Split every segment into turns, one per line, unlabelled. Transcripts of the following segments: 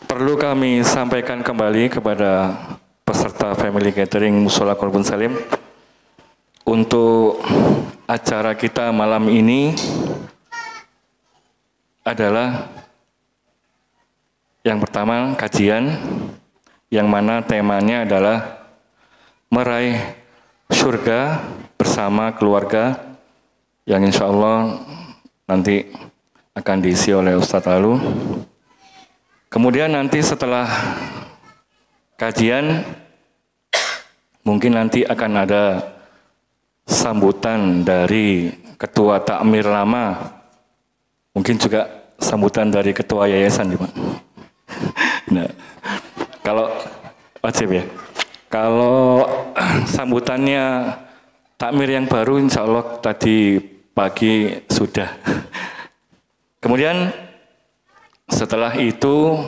Perlu kami sampaikan kembali kepada peserta Family Gathering Mushola Qalbun Salim, untuk acara kita malam ini adalah yang pertama kajian, yang mana temanya adalah meraih surga bersama keluarga, yang insya Allah nanti akan diisi oleh Ustadz Lalu. Kemudian nanti setelah kajian, mungkin nanti akan ada sambutan dari Ketua Takmir Lama, mungkin juga sambutan dari Ketua Yayasan, Pak. Nah, kalau wajib ya. Kalau sambutannya takmir yang baru, insya Allah tadi pagi sudah. Kemudian setelah itu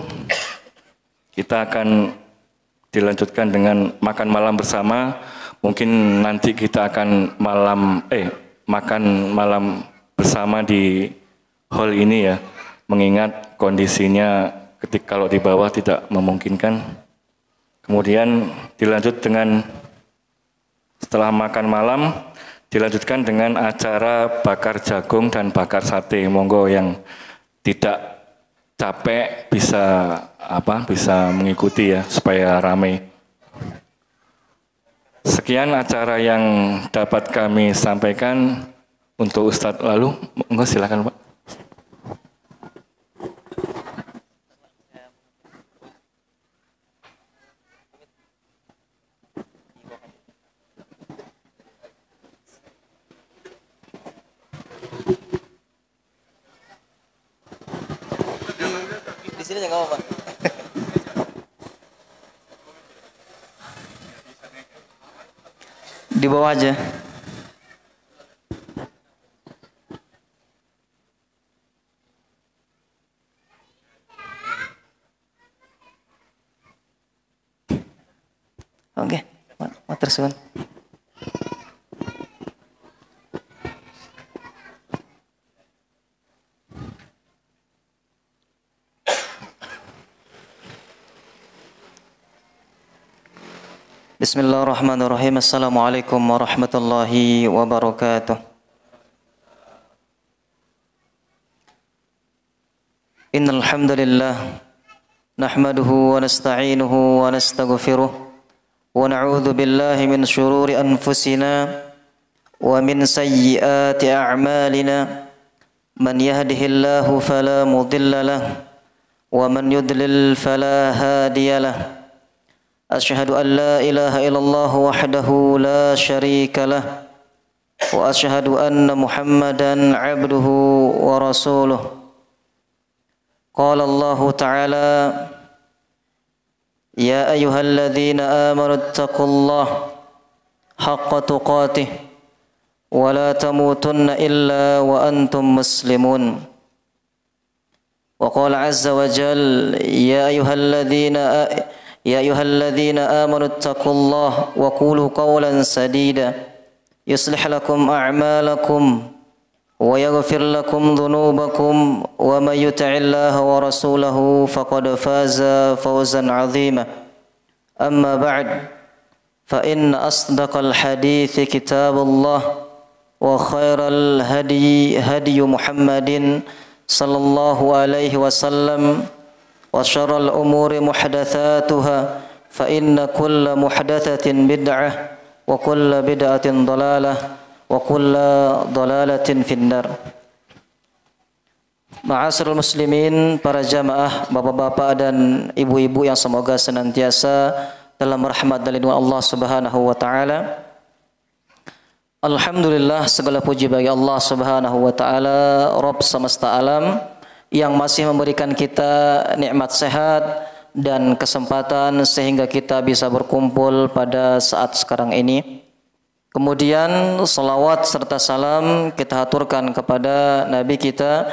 kita akan dilanjutkan dengan makan malam bersama. Mungkin nanti kita akan makan malam bersama di hall ini ya, mengingat kondisinya ketika kalau di bawah tidak memungkinkan. Kemudian dilanjut dengan setelah makan malam dilanjutkan dengan acara bakar jagung dan bakar sate. Monggo yang tidak capek bisa mengikuti ya, supaya ramai. Sekian acara yang dapat kami sampaikan untuk Ustadz Lalu. Monggo silakan, Pak.
Di sini nggak apa-apa. Di bawah aja. Oke, matur suwun. Bismillahirrahmanirrahim. Assalamualaikum warahmatullahi wabarakatuh. Innal hamdalillah nahmaduhu wa nasta'inuhu wa nastaghfiruh wa na'udzu billahi min shururi anfusina wa min sayyiati a'malina. Man yahdihillahu fala mudilla lahu wa man yudlil fala hadiya lahu. أشهد أن لا إله إلا الله وحده لا شريك له وأشهد أن محمدا عبده ورسوله. قال الله تعالى: يا أيها الذين آمنوا اتقوا الله حق تقاته ولا تموتن إلا وأنتم مسلمون. وقال عز وجل: يا أيها الذين آمنوا اتقوا الله وقولوا قولا سديدا يصلح لكم أعمالكم ويغفر لكم ذنوبكم ومن يطع الله ورسوله فقد فاز فوزا عظيما. أما بعد فإن أصدق الحديث كتاب الله وخير الهدي هدي محمد صلى الله عليه وسلم وشر الأمور محدثاتها فإن كل محدثة بدعة وكل بدعة ضلالة وكل ضلالة في النار. Ma'asyiral muslimin, para jamaah, bapak-bapak dan ibu-ibu yang semoga senantiasa dalam rahmat dan lindungan Allah Subhanahu wa taala. Alhamdulillah, segala puji bagi Allah Subhanahu wa taala, Rabb semesta alam, yang masih memberikan kita nikmat sehat dan kesempatan sehingga kita bisa berkumpul pada saat sekarang ini. Kemudian salawat serta salam kita haturkan kepada Nabi kita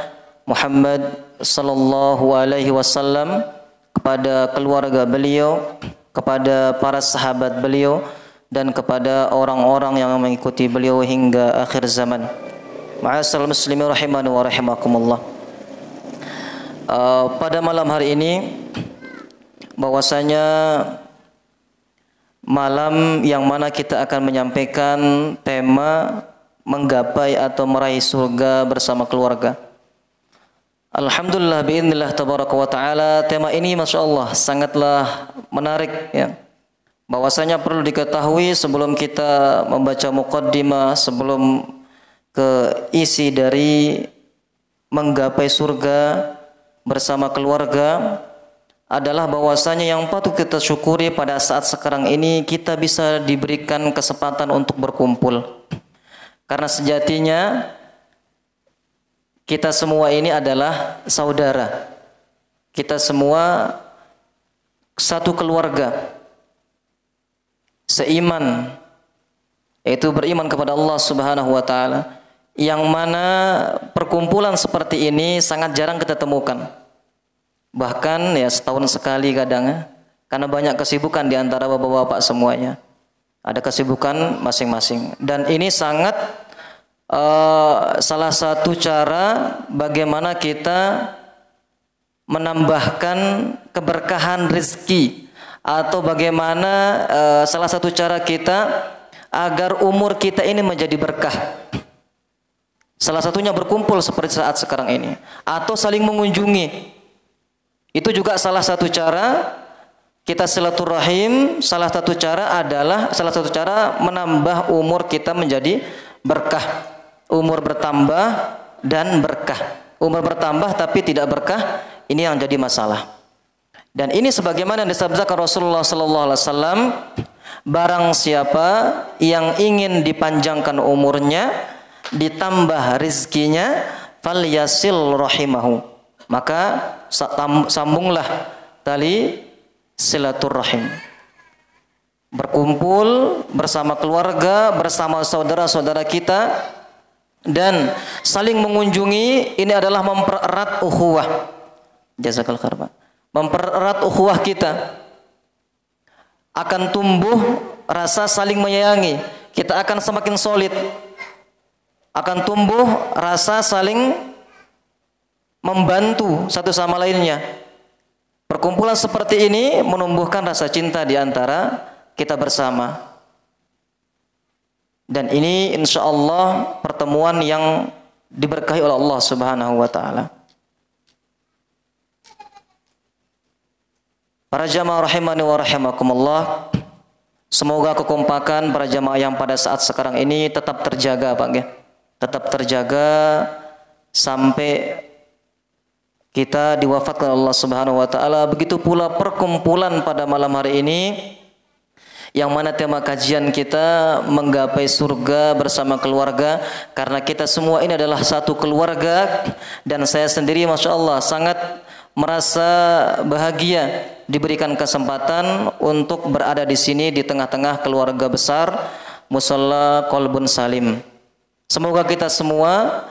Muhammad sallallahu alaihi wasallam, kepada keluarga beliau, kepada para sahabat beliau, dan kepada orang-orang yang mengikuti beliau hingga akhir zaman. Ma'asyiral muslimin rahimani wa rahimakumullah. Pada malam hari ini bahwasanya malam yang mana kita akan menyampaikan tema menggapai atau meraih surga bersama keluarga. Alhamdulillah biidznillah tabaraka wa taala, tema ini Masya Allah sangatlah menarik ya. Bahwasanya perlu diketahui sebelum kita membaca muqaddimah, sebelum ke isi dari menggapai surga bersama keluarga, adalah bahwasanya yang patut kita syukuri pada saat sekarang ini kita bisa diberikan kesempatan untuk berkumpul. Karena sejatinya kita semua ini adalah saudara. Kita semua satu keluarga. Seiman, yaitu beriman kepada Allah Subhanahu wa taala. Yang mana perkumpulan seperti ini sangat jarang kita temukan. Bahkan ya setahun sekali kadang ya, karena banyak kesibukan di antara bapak-bapak semuanya. Ada kesibukan masing-masing. Dan ini sangat salah satu cara bagaimana kita menambahkan keberkahan rezeki, atau bagaimana salah satu cara kita agar umur kita ini menjadi berkah. Salah satunya berkumpul seperti saat sekarang ini, atau saling mengunjungi. Itu juga salah satu cara kita silaturahim. Salah satu cara menambah umur kita menjadi berkah. Umur bertambah dan berkah. Umur bertambah tapi tidak berkah, ini yang jadi masalah. Dan ini sebagaimana yang disabdakan Rasulullah SAW, barang siapa yang ingin dipanjangkan umurnya, ditambah rizkinya, falyasil rahimahu, maka sambunglah tali silaturahim. Berkumpul bersama keluarga, bersama saudara-saudara kita, dan saling mengunjungi. Ini adalah mempererat ukhuwah. Jazakallahu khairan. Mempererat ukhuwah kita. Akan tumbuh rasa saling menyayangi. Kita akan semakin solid. Akan tumbuh rasa saling membantu satu sama lainnya. Perkumpulan seperti ini menumbuhkan rasa cinta di antara kita bersama. Dan ini insya Allah pertemuan yang diberkahi oleh Allah Subhanahu wa taala. Para jamaah rahimani wa rahimakumullah, semoga kekompakan para jamaah yang pada saat sekarang ini tetap terjaga, Pak ya. Tetap terjaga sampai kita diwafatkan Allah Subhanahu wa taala. Begitu pula perkumpulan pada malam hari ini, yang mana tema kajian kita menggapai surga bersama keluarga. Karena kita semua ini adalah satu keluarga, dan saya sendiri Masya Allah sangat merasa bahagia diberikan kesempatan untuk berada di sini di tengah-tengah keluarga besar Musalla Qalbun Salim. Semoga kita semua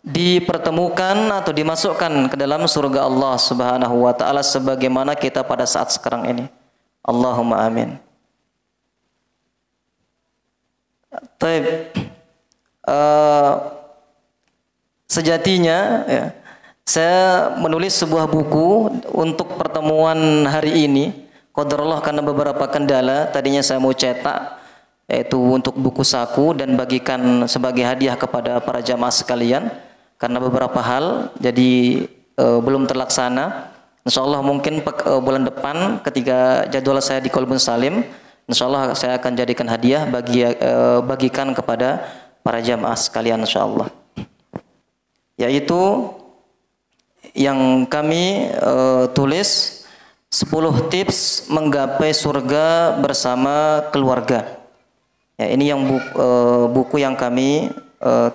dipertemukan atau dimasukkan ke dalam surga Allah Subhanahu wa taala sebagaimana kita pada saat sekarang ini. Allahumma amin. Taib. Sejatinya ya, saya menulis sebuah buku untuk pertemuan hari ini. Qadarullah karena beberapa kendala, tadinya saya mau cetak, yaitu untuk buku saku dan bagikan sebagai hadiah kepada para jamaah sekalian. Karena beberapa hal jadi belum terlaksana. Insya Allah mungkin bulan depan ketika jadwal saya di Qalbun Salim, insya Allah saya akan jadikan hadiah bagikan kepada para jamaah sekalian insya Allah. Yaitu yang kami tulis 10 tips menggapai surga bersama keluarga. Ya, ini yang buku yang kami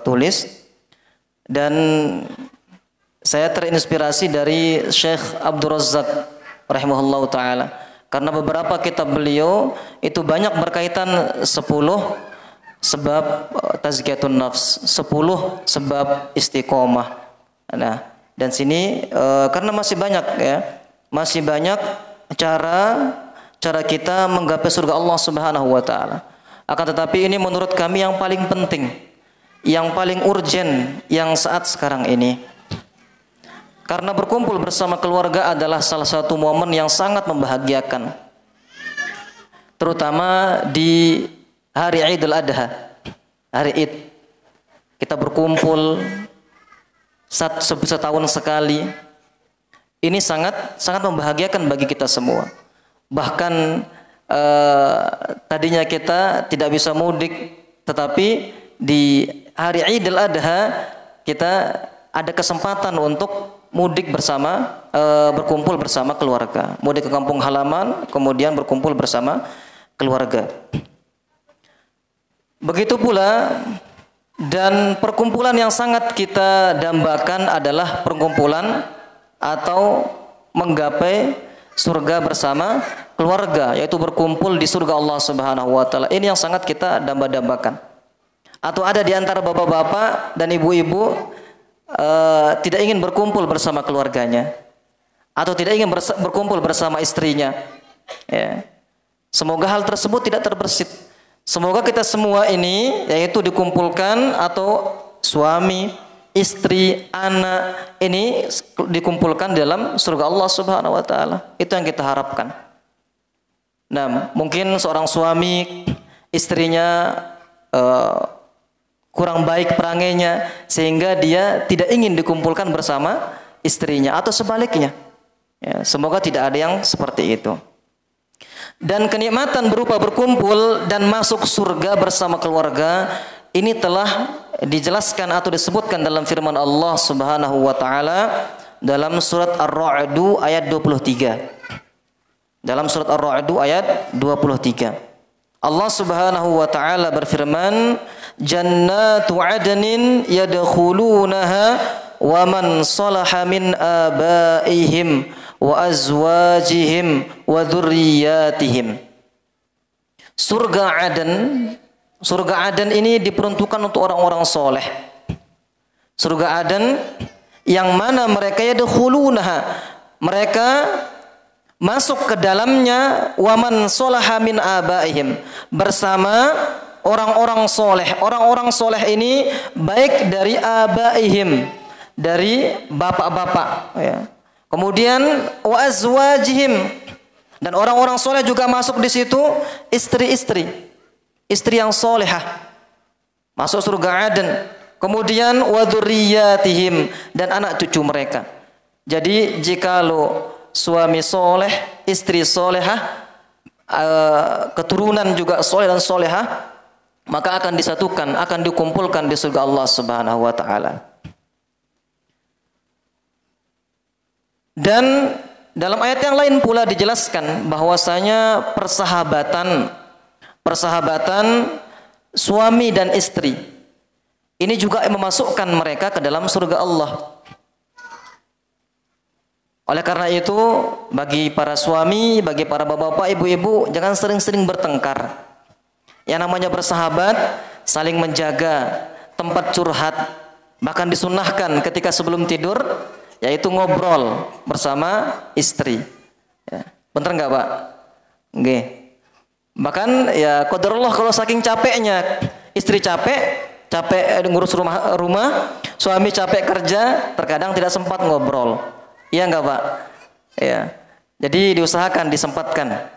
tulis. Dan saya terinspirasi dari Syekh Abdul Razak rahimahullah ta'ala. Karena beberapa kitab beliau itu banyak berkaitan 10 sebab tazkiyatun nafs, 10 sebab istiqomah. Nah, dan sini karena masih banyak ya, masih banyak cara kita menggapai surga Allah Subhanahu wa taala. Akan tetapi ini menurut kami yang paling penting, yang paling urgen yang saat sekarang ini. Karena berkumpul bersama keluarga adalah salah satu momen yang sangat membahagiakan. Terutama di hari Idul Adha, hari Id. Kita berkumpul setahun sekali. Ini sangat membahagiakan bagi kita semua. Bahkan tadinya kita tidak bisa mudik, tetapi di hari Idul Adha kita ada kesempatan untuk mudik bersama, berkumpul bersama keluarga. Mudik ke kampung halaman, kemudian berkumpul bersama keluarga. Begitu pula, dan perkumpulan yang sangat kita dambakan adalah perkumpulan atau menggapai surga bersama keluarga, yaitu berkumpul di surga Allah Subhanahu wa taala. Ini yang sangat kita damba-dambakan. Atau ada di antara bapak-bapak dan ibu-ibu tidak ingin berkumpul bersama keluarganya, atau tidak ingin berkumpul bersama istrinya. Ya. Semoga hal tersebut tidak terbersit. Semoga kita semua ini yaitu dikumpulkan, atau suami, istri, anak ini dikumpulkan dalam surga Allah Subhanahu wa taala. Itu yang kita harapkan. Nah, mungkin seorang suami istrinya kurang baik perangainya sehingga dia tidak ingin dikumpulkan bersama istrinya, atau sebaliknya. Ya, semoga tidak ada yang seperti itu. Dan kenikmatan berupa berkumpul dan masuk surga bersama keluarga ini telah dijelaskan atau disebutkan dalam firman Allah Subhanahu wa taala dalam surat Ar-Ra'd ayat 23. Dalam surat Ar-Ra'd ayat 23. Allah Subhanahu wa taala berfirman, "Jannatu 'adnin yadkhulunaha wa man salaha min abaihim wa azwajihim wa dzurriyyatihim." Surga Aden ini diperuntukkan untuk orang-orang soleh. Surga Aden yang mana mereka yadkhulunaha, mereka masuk ke dalamnya, waman sholaha min abaihim, bersama orang-orang soleh. Orang-orang soleh ini baik dari abaihim, dari bapak-bapak, ya. Kemudian wa azwajihim, dan orang-orang soleh juga masuk di situ istri-istri yang solehah masuk surga Aden. Kemudian wa dzurriyyatihim, dan anak cucu mereka. Jadi jikalau suami soleh, istri solehah, keturunan juga soleh dan solehah, maka akan disatukan, akan dikumpulkan di surga Allah Subhanahu wa taala. Dan dalam ayat yang lain pula dijelaskan bahwasanya persahabatan suami dan istri ini juga memasukkan mereka ke dalam surga Allah. Oleh karena itu, bagi para suami, bagi para bapak-bapak, ibu-ibu, jangan sering-sering bertengkar. Yang namanya bersahabat, saling menjaga, tempat curhat, bahkan disunahkan ketika sebelum tidur, yaitu ngobrol bersama istri. Ya. Bener nggak, Pak? Nggih. Bahkan ya qadarullah, kalau saking capeknya, istri capek ngurus rumah, suami capek kerja, terkadang tidak sempat ngobrol. Iya enggak, Pak? Ya. Jadi diusahakan, disempatkan.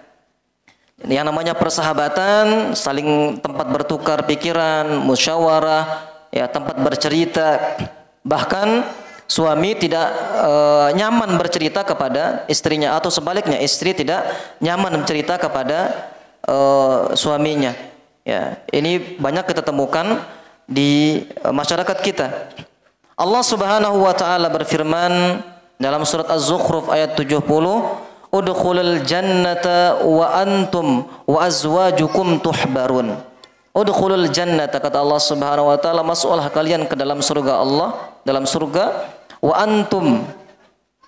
Yang namanya persahabatan, saling tempat bertukar pikiran, musyawarah, ya, tempat bercerita. Bahkan suami tidak nyaman bercerita kepada istrinya, atau sebaliknya istri tidak nyaman bercerita kepada suaminya. Ya, ini banyak kita temukan di masyarakat kita. Allah Subhanahu wa taala berfirman dalam surat Az-Zukhruf ayat 70, "Udkhulul jannata wa antum wa azwajukum tuhbarun." Udkhulul jannata, kata Allah Subhanahu wa taala, masuklah kalian ke dalam surga Allah, dalam surga, wa antum,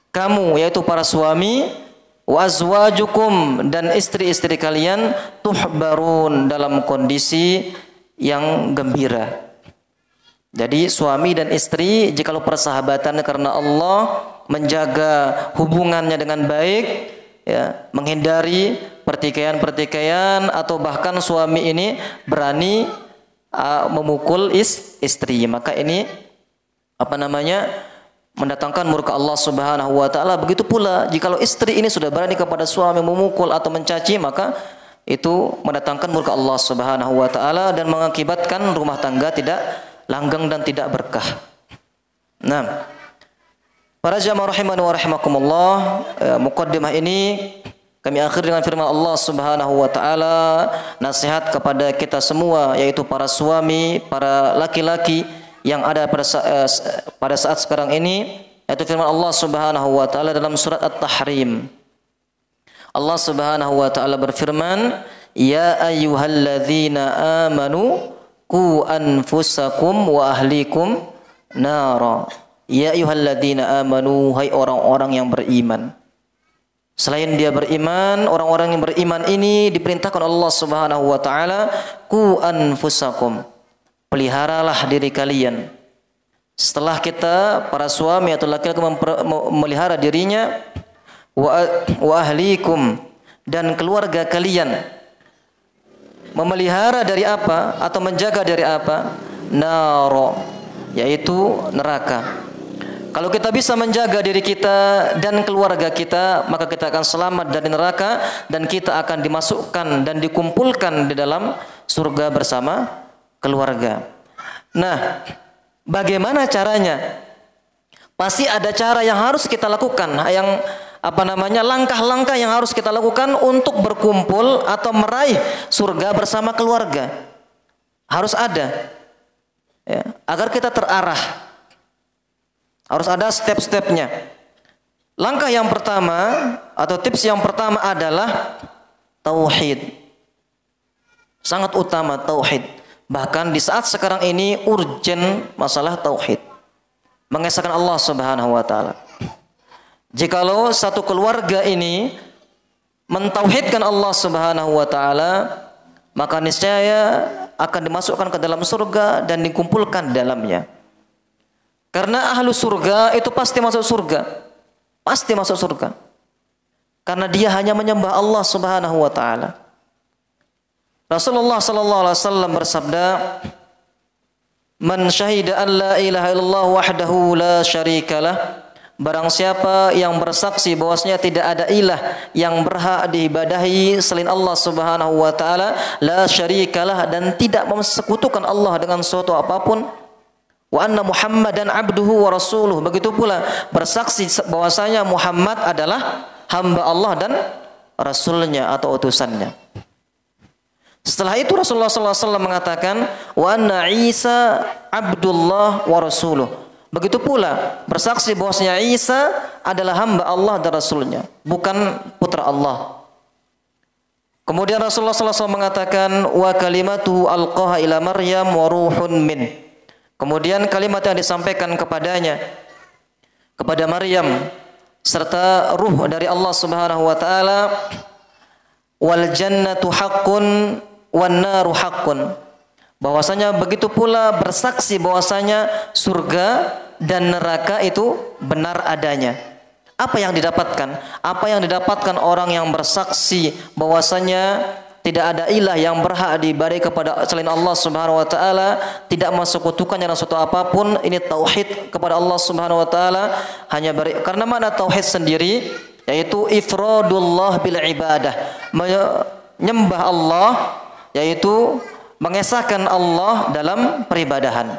kamu yaitu para suami, wa azwajukum, dan istri-istri kalian, tuhbarun, dalam kondisi yang gembira. Jadi suami dan istri jikalau persahabatan karena Allah, menjaga hubungannya dengan baik, ya, menghindari pertikaian-pertikaian, atau bahkan suami ini berani memukul istri, maka ini mendatangkan murka Allah Subhanahu wa taala. Begitu pula jikalau istri ini sudah berani kepada suami memukul atau mencaci, maka itu mendatangkan murka Allah Subhanahu wa taala dan mengakibatkan rumah tangga tidak langgeng dan tidak berkah. Nah, para jamaah rahimani wa rahimakumullah, muqaddimah ini kami akhir dengan firman Allah Subhanahu wa taala, nasihat kepada kita semua, yaitu para suami, para laki-laki yang ada pada saat sekarang ini, yaitu firman Allah Subhanahu wa taala dalam surat At-Tahrim. Allah Subhanahu wa taala berfirman, "Ya ayyuhalladzina amanu qu anfusakum wa ahlikum nara." Ya ayyuhalladzina amanu, hai orang-orang yang beriman. Selain dia beriman, orang-orang yang beriman ini diperintahkan Allah Subhanahu wa taala, qu anfusakum, peliharalah diri kalian. Setelah kita para suami atau laki-laki memelihara dirinya, wa ahlikum, dan keluarga kalian memelihara dari apa atau menjaga dari apa? Naro, yaitu neraka. Kalau kita bisa menjaga diri kita dan keluarga kita, maka kita akan selamat dari neraka dan kita akan dimasukkan dan dikumpulkan di dalam surga bersama keluarga. Nah, bagaimana caranya? Pasti ada cara yang harus kita lakukan, yang langkah-langkah yang harus kita lakukan untuk berkumpul atau meraih surga bersama keluarga. Harus ada, ya, agar kita terarah. Harus ada step-stepnya. Langkah yang pertama atau tips yang pertama adalah tauhid. Sangat utama tauhid. Bahkan di saat sekarang ini urgen masalah tauhid. Mengesahkan Allah Subhanahu wa taala. Jikalau satu keluarga ini mentauhidkan Allah Subhanahu wa taala, maka niscaya akan dimasukkan ke dalam surga dan dikumpulkan di dalamnya. Karena ahlu surga itu pasti masuk surga. Pasti masuk surga. Karena dia hanya menyembah Allah Subhanahu wa taala. Rasulullah sallallahu alaihi wasallam bersabda, "Man syahida an la ilaha illallah wahdahu la syarikalah." Barang siapa yang bersaksi bahwasanya tidak ada ilah yang berhak diibadahi selain Allah Subhanahu wa taala, la syarikalah, dan tidak mensekutukan Allah dengan suatu apapun, wa anna Muhammadan abduhu wa rasuluh, begitu pula bersaksi bahwasanya Muhammad adalah hamba Allah dan rasulnya atau utusannya. Setelah itu Rasulullah SAW mengatakan, wa anna Isa abdullah wa rasuluh, begitu pula bersaksi bahwasanya Isa adalah hamba Allah dan rasulnya, bukan putra Allah. Kemudian Rasulullah SAW mengatakan, wa kalimatuhu alqaha ila Maryam wa ruhun min, kemudian kalimat yang disampaikan kepadanya, kepada Maryam, serta ruh dari Allah Subhanahu wa taala, wal jannatu haqqun wan naru haqqun, bahwasanya begitu pula bersaksi bahwasanya surga dan neraka itu benar adanya. Apa yang didapatkan? Apa yang didapatkan orang yang bersaksi bahwasanya tidak ada ilah yang berhak diibadahi kepada selain Allah Subhanahu wa taala, tidak mensekutukannya dengan suatu apapun. Ini tauhid kepada Allah Subhanahu wa taala, karena mana tauhid sendiri yaitu ifradullah bil ibadah, menyembah Allah, yaitu mengesahkan Allah dalam peribadahan.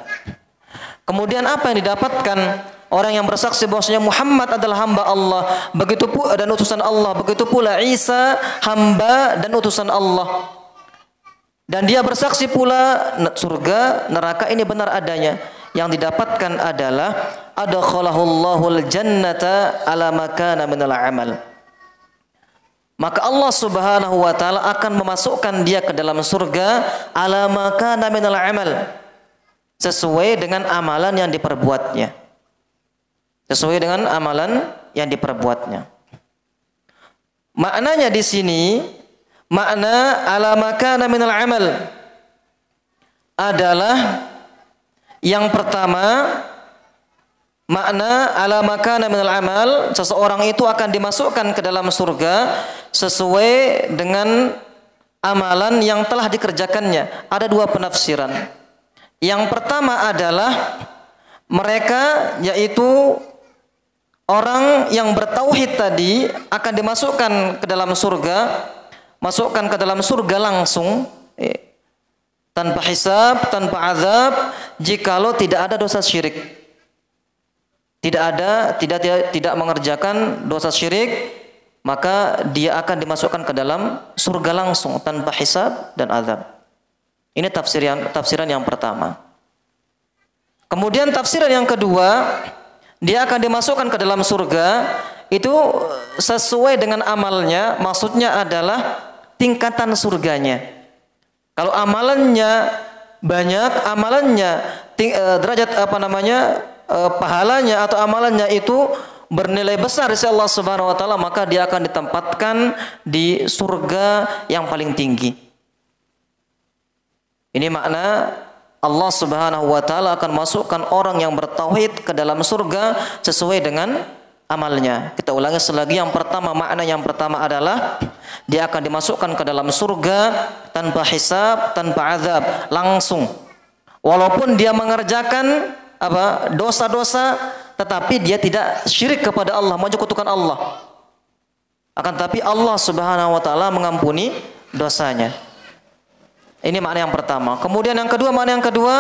Kemudian apa yang didapatkan orang yang bersaksi bahwasanya Muhammad adalah hamba Allah, begitu pula dan utusan Allah, begitu pula Isa hamba dan utusan Allah. Dan dia bersaksi pula surga, neraka ini benar adanya. Yang didapatkan adalah adkhalahullahul jannata ala makana minal amal. Maka Allah Subhanahu wa taala akan memasukkan dia ke dalam surga ala makana minal amal, sesuai dengan amalan yang diperbuatnya. Sesuai dengan amalan yang diperbuatnya. Maknanya di sini, makna ala makana minal amal adalah yang pertama, makna ala makana minal amal, seseorang itu akan dimasukkan ke dalam surga sesuai dengan amalan yang telah dikerjakannya. Ada dua penafsiran. Yang pertama adalah mereka yaitu orang yang bertauhid tadi akan dimasukkan ke dalam surga, masukkan ke dalam surga langsung, tanpa hisab, tanpa azab, jikalau tidak ada dosa syirik. Tidak mengerjakan dosa syirik, maka dia akan dimasukkan ke dalam surga langsung tanpa hisab dan azab. Ini tafsiran yang pertama. Kemudian tafsiran yang kedua, dia akan dimasukkan ke dalam surga itu sesuai dengan amalnya, maksudnya adalah tingkatan surganya. Kalau amalannya banyak, derajat pahalanya atau amalannya itu bernilai besar di sisi Allah Subhanahu wa taala, maka dia akan ditempatkan di surga yang paling tinggi. Ini makna Allah Subhanahu wa taala akan masukkan orang yang bertauhid ke dalam surga sesuai dengan amalnya. Kita ulangi selagi. Yang pertama, makna yang pertama adalah dia akan dimasukkan ke dalam surga tanpa hisab, tanpa azab, langsung. Walaupun dia mengerjakan dosa-dosa, tetapi dia tidak syirik kepada Allah, menyekutukan Allah. Akan tapi Allah Subhanahu wa taala mengampuni dosanya. Ini makna yang pertama. Kemudian makna yang kedua,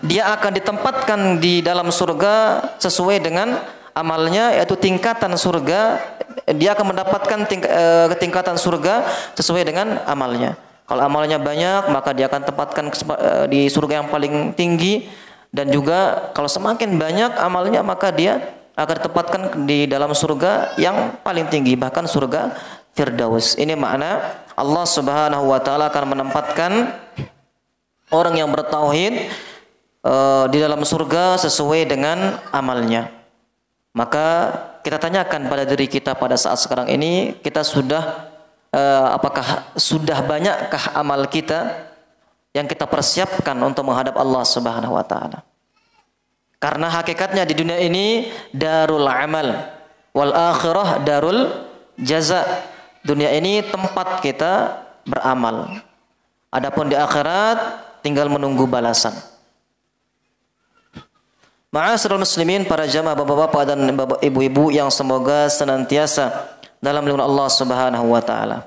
dia akan ditempatkan di dalam surga sesuai dengan amalnya, yaitu tingkatan surga. Dia akan mendapatkan tingkatan surga sesuai dengan amalnya. Kalau amalnya banyak, maka dia akan tempatkan di surga yang paling tinggi. Dan juga kalau semakin banyak amalnya, maka dia akan ditempatkan di dalam surga yang paling tinggi, bahkan surga Firdaus. Ini makna Allah Subhanahu wa taala akan menempatkan orang yang bertauhid di dalam surga sesuai dengan amalnya. Maka kita tanyakan pada diri kita pada saat sekarang ini, kita apakah sudah banyakkah amal kita yang kita persiapkan untuk menghadap Allah Subhanahu wa taala? Karena hakikatnya di dunia ini darul amal, wal akhirah darul jaza. Dunia ini tempat kita beramal. Adapun di akhirat tinggal menunggu balasan. Ma'asyiral muslimin, para jamaah bapak-bapak dan ibu-ibu yang semoga senantiasa dalam lindungan Allah Subhanahu wa taala.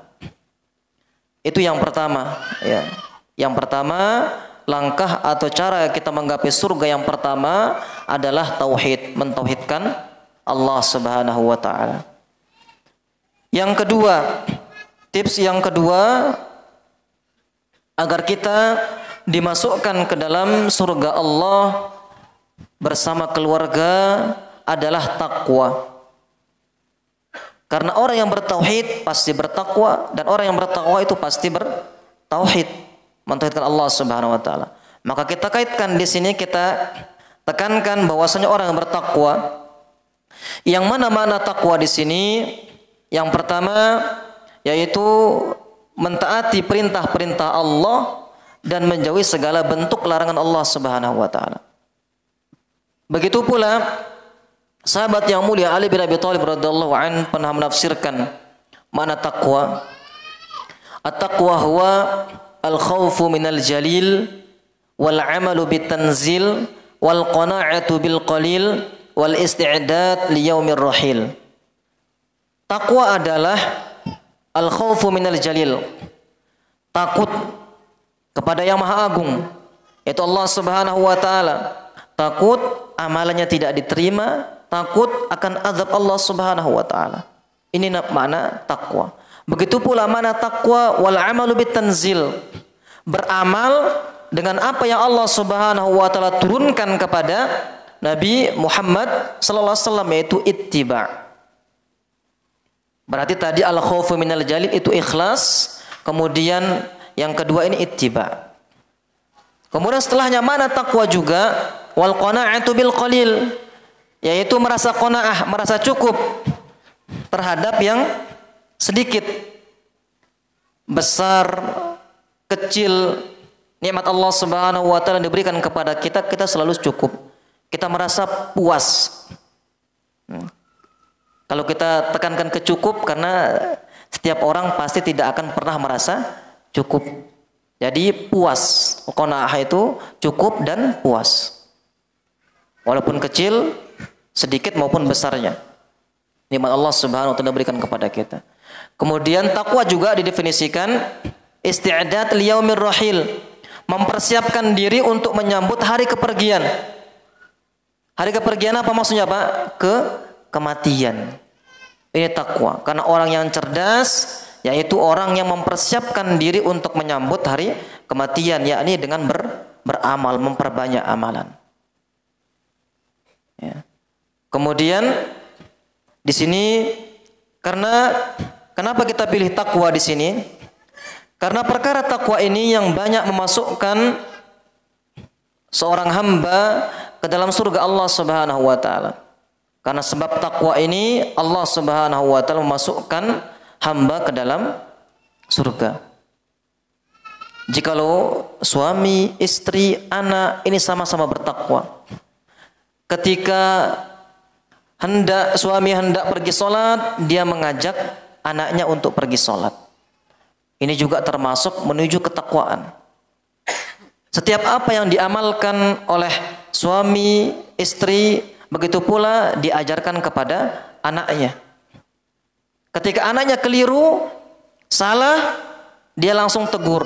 Itu yang pertama, ya. Yang pertama, langkah atau cara kita menggapai surga yang pertama adalah tauhid, mentauhidkan Allah Subhanahu wa taala. Yang kedua, tips yang kedua agar kita dimasukkan ke dalam surga Allah bersama keluarga adalah takwa. Karena orang yang bertauhid pasti bertakwa, dan orang yang bertakwa itu pasti bertauhid, mentauhidkan Allah Subhanahu wa taala. Maka kita kaitkan di sini, kita tekankan bahwasanya orang yang bertakwa, yang mana takwa di sini? Yang pertama yaitu mentaati perintah-perintah Allah dan menjauhi segala bentuk larangan Allah Subhanahu wa taala. Begitu pula sahabat yang mulia Ali bin Abi Thalib radhiyallahu an pernah menafsirkan makna takwa. At-taqwa huwa al-khawfu minal jalil wal 'amalu bitanzil wal qana'atu bil qalil wal isti'dad li yaumir rahil. Takwa adalah al-khawfu minal jalil, takut kepada yang maha agung, yaitu Allah Subhanahu wa taala. Takut amalannya tidak diterima, takut akan azab Allah Subhanahu wa taala. Ini makna takwa. Begitu pula makna takwa wal amalu bitanzil, beramal dengan apa yang Allah Subhanahu wa taala turunkan kepada Nabi Muhammad sallallahu alaihi wasallam, yaitu ittiba'. Berarti tadi al-khawfu minal jalil itu ikhlas, kemudian yang kedua ini ittiba'. Kemudian setelahnya mana takwa juga wal qana'atu bil qalil, yaitu merasa qanaah, merasa cukup terhadap yang sedikit. Besar, kecil, nikmat Allah Subhanahu wa taala diberikan kepada kita, kita selalu cukup. Kita merasa puas. Kalau kita tekankan ke cukup, karena setiap orang pasti tidak akan pernah merasa cukup. Jadi puas, qanaah itu cukup dan puas. Walaupun kecil, sedikit maupun besarnya. Nikmat Allah Subhanahu wa taala berikan kepada kita. Kemudian takwa juga didefinisikan isti'dad liyaumir rahil, mempersiapkan diri untuk menyambut hari kepergian. Hari kepergian apa maksudnya, Pak? Kematian. Ini takwa. Karena orang yang cerdas yaitu orang yang mempersiapkan diri untuk menyambut hari kematian, yakni dengan beramal, memperbanyak amalan. Ya. Kemudian di sini kenapa kita pilih takwa di sini? Karena perkara takwa ini yang banyak memasukkan seorang hamba ke dalam surga Allah Subhanahu wa taala. Karena sebab takwa ini Allah Subhanahu wa taala memasukkan hamba ke dalam surga. Jikalau suami, istri, anak ini sama-sama bertakwa, ketika suami hendak pergi sholat, dia mengajak anaknya untuk pergi sholat. Ini juga termasuk menuju ketakwaan. Setiap apa yang diamalkan oleh suami, istri, begitu pula diajarkan kepada anaknya. Ketika anaknya keliru, salah, dia langsung tegur.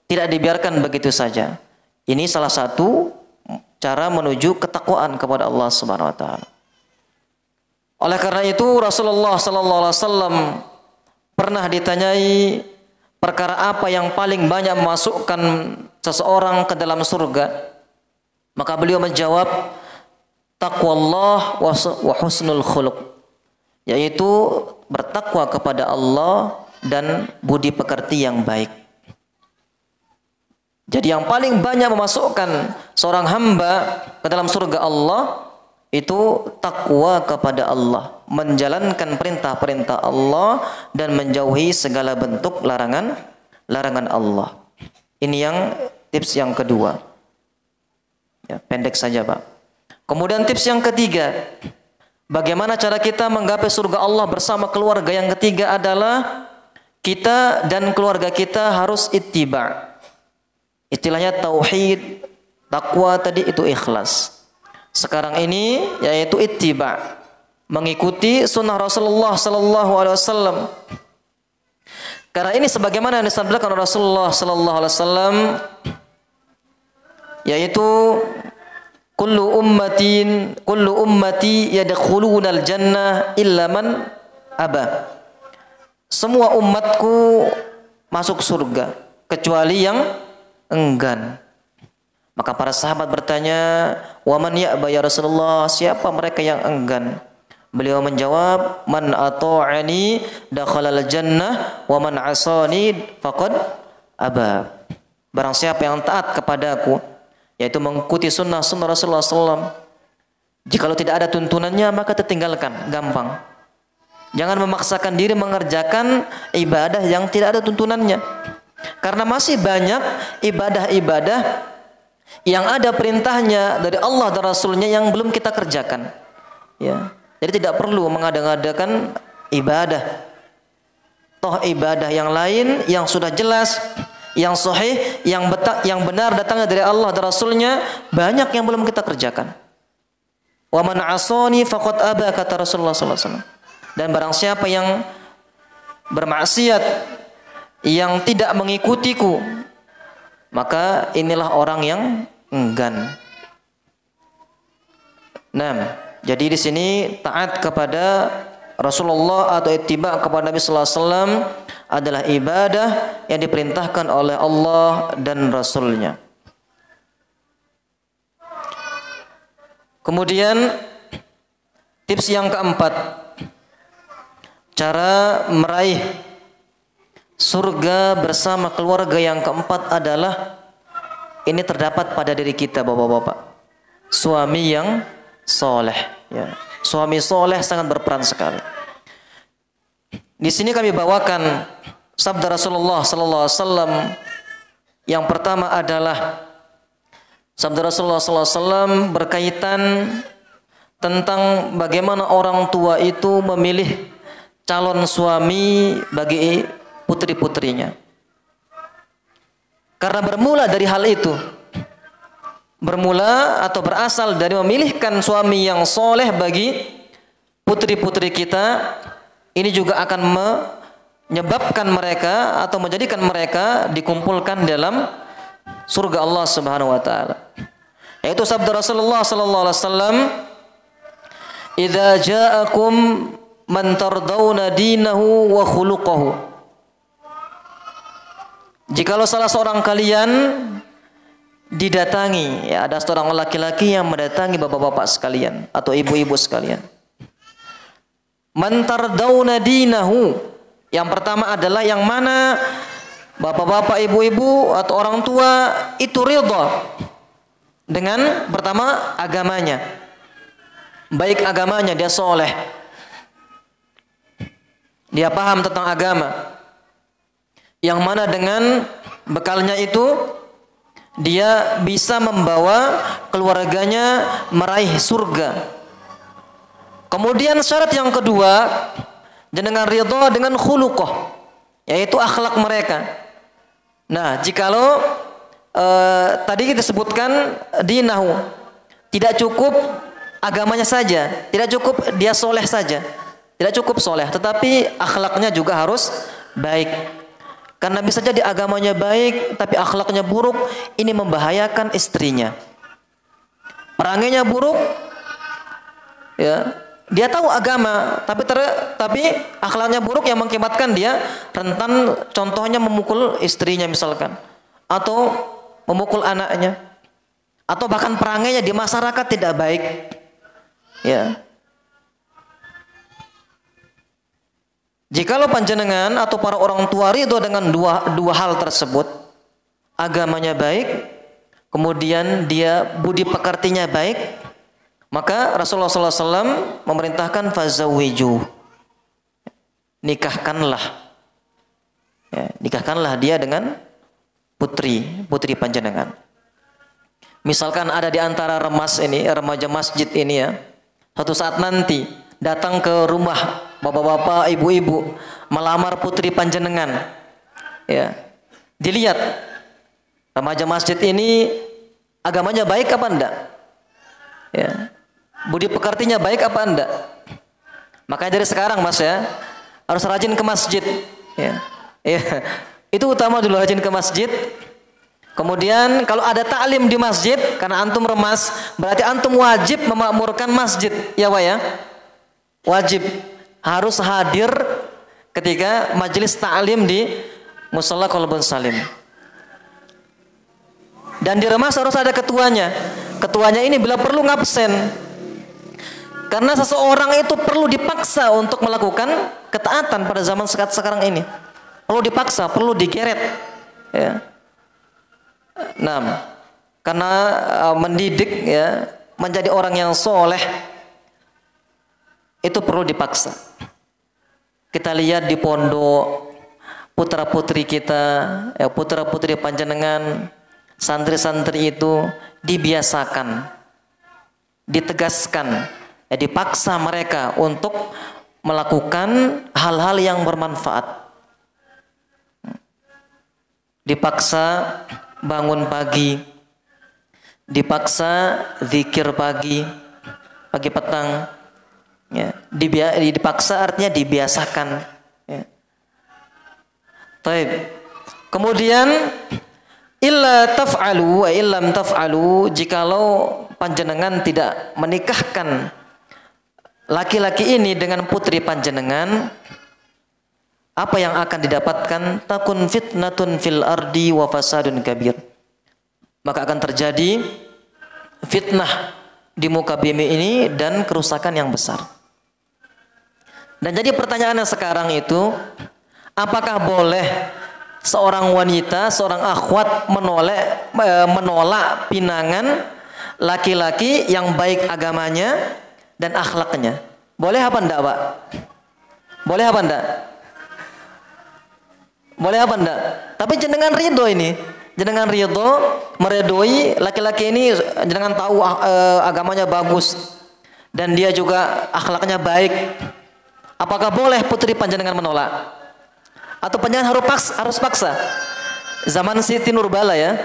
Tidak dibiarkan begitu saja. Ini salah satu cara menuju ketakwaan kepada Allah Subhanahu wa taala. Oleh karena itu Rasulullah sallallahu alaihi wasallam pernah ditanyai perkara apa yang paling banyak memasukkan seseorang ke dalam surga. Maka beliau menjawab, taqwallah wa husnul khuluq, yaitu bertakwa kepada Allah dan budi pekerti yang baik. Jadi yang paling banyak memasukkan seorang hamba ke dalam surga Allah itu takwa kepada Allah, menjalankan perintah-perintah Allah dan menjauhi segala bentuk larangan Allah. Ini yang tips yang kedua. Ya, pendek saja, Pak. Kemudian tips yang ketiga, bagaimana cara kita menggapai surga Allah bersama keluarga? Yang ketiga adalah kita dan keluarga kita harus ittiba'. Istilahnya tauhid, takwa tadi itu ikhlas. Sekarang ini yaitu ittiba', mengikuti sunnah Rasulullah sallallahu alaihi wasallam. Karena ini sebagaimana yang disabdakan Rasulullah sallallahu alaihi wasallam, yaitu kullu ummati yadkhulunal jannah illa man aba. Semua umatku masuk surga kecuali yang enggan. Maka para sahabat bertanya, "Wa man ya'ba ya Rasulullah?" Siapa mereka yang enggan? Beliau menjawab, "Man ata'ani dakhalal jannah wa man 'asani faqad aba." Barang siapa yang taat kepadaku, yaitu mengikuti sunnah Rasulullah SAW, jikalau tidak ada tuntunannya maka tertinggalkan, gampang. Jangan memaksakan diri mengerjakan ibadah yang tidak ada tuntunannya. Karena masih banyak ibadah-ibadah yang ada perintahnya dari Allah dan Rasulnya yang belum kita kerjakan. Ya. Jadi tidak perlu mengada-ngadakan ibadah. Toh ibadah yang lain yang sudah jelas, yang sahih, yang benar datangnya dari Allah dan Rasulnya, banyak yang belum kita kerjakan. Wa man 'asani faqad aba, kata Rasulullah SAW. Dan barang siapa yang bermaksiat, yang tidak mengikutiku, maka inilah orang yang enggan. Nah, jadi di sini taat kepada Rasulullah atau ittiba kepada Nabi sallallahu alaihi wasallam adalah ibadah yang diperintahkan oleh Allah dan Rasulnya. Kemudian tips yang keempat, cara meraih surga bersama keluarga yang keempat adalah ini terdapat pada diri kita, bapak-bapak. Suami yang soleh, ya. Suami soleh sangat berperan sekali. Di sini kami bawakan sabda Rasulullah sallallahu alaihi wasallam. Yang pertama adalah sabda Rasulullah sallallahu alaihi wasallam berkaitan tentang bagaimana orang tua itu memilih calon suami bagi putri-putrinya. Karena bermula dari hal itu, bermula atau berasal dari memilihkan suami yang soleh bagi putri-putri kita ini juga akan menyebabkan mereka atau menjadikan mereka dikumpulkan dalam surga Allah Subhanahu wa taala. Yaitu sabda Rasulullah sallallahu alaihi wasallam, "Idza ja'akum man tardawna dinahu wa khuluquhu." Jikalau salah seorang kalian didatangi, ya ada seorang laki-laki yang mendatangi bapak-bapak sekalian atau ibu-ibu sekalian. Man tardawna dinahu. Yang pertama adalah yang mana bapak-bapak, ibu-ibu atau orang tua itu ridha dengan pertama agamanya. Baik agamanya, dia soleh. Dia paham tentang agama. Yang mana dengan bekalnya itu dia bisa membawa keluarganya meraih surga. Kemudian syarat yang kedua, dengan ridha dengan khuluqah, yaitu akhlak mereka. Nah, jikalau tadi kita sebutkan dinahu, tidak cukup agamanya saja, tidak cukup dia soleh saja, tidak cukup soleh, tetapi akhlaknya juga harus baik. Karena bisa jadi agamanya baik, tapi akhlaknya buruk, ini membahayakan istrinya. Perangainya buruk, ya. Dia tahu agama, tapi akhlaknya buruk yang mengakibatkan dia rentan, contohnya memukul istrinya misalkan, atau memukul anaknya, atau bahkan perangainya di masyarakat tidak baik, ya. Jikalau panjenengan atau para orang tua ridho dengan dua hal tersebut, agamanya baik, kemudian dia budi pekertinya baik, maka Rasulullah SAW memerintahkan fazawwiju, nikahkanlah, ya, nikahkanlah dia dengan putri panjenengan. Misalkan ada di antara remaja masjid ini ya, suatu saat nanti datang ke rumah bapak-bapak, ibu-ibu melamar putri panjenengan, ya, dilihat remaja masjid ini agamanya baik apa enggak, ya. Budi pekertinya baik apa enggak? Makanya dari sekarang mas ya, harus rajin ke masjid. Ya. Ya. Itu utama dulu, rajin ke masjid. Kemudian kalau ada taklim di masjid, karena antum remas, berarti antum wajib memakmurkan masjid. Ya Pak ya? Wajib. Harus hadir ketika majelis taklim di Musholla Qalbun Salim. Dan di remas harus ada ketuanya. Ketuanya ini bila perlu ngabsen. Karena seseorang itu perlu dipaksa untuk melakukan ketaatan pada zaman sekarang ini. Perlu dipaksa, perlu digeret. Ya. Nah, karena mendidik ya menjadi orang yang soleh itu perlu dipaksa. Kita lihat di pondok putra putri kita, ya, putra putri panjenengan, santri-santri itu dibiasakan, ditegaskan. Ya, dipaksa mereka untuk melakukan hal-hal yang bermanfaat. Dipaksa bangun pagi, dipaksa zikir pagi petang, ya. Dipaksa artinya dibiasakan. Ya. Taib. Kemudian illa taf'alu wa illam taf'alu, jikalau panjenengan tidak menikahkan laki-laki ini dengan putri panjenengan, apa yang akan didapatkan? Takun fitnatun fil ardi wa fasadun kabir. Maka akan terjadi fitnah di muka bumi ini dan kerusakan yang besar. Dan jadi pertanyaannya sekarang itu, apakah boleh seorang wanita, seorang akhwat menolak pinangan laki-laki yang baik agamanya dan akhlaknya? Boleh apa enggak, Pak? Boleh apa enggak? Boleh apa enggak? Tapi jenengan ridho ini. Jenengan ridho, meredoi laki-laki ini, jenengan tahu agamanya bagus dan dia juga akhlaknya baik. Apakah boleh putri panjenengan menolak? Atau panjenengan harus paksa? Zaman Siti Nurbala ya.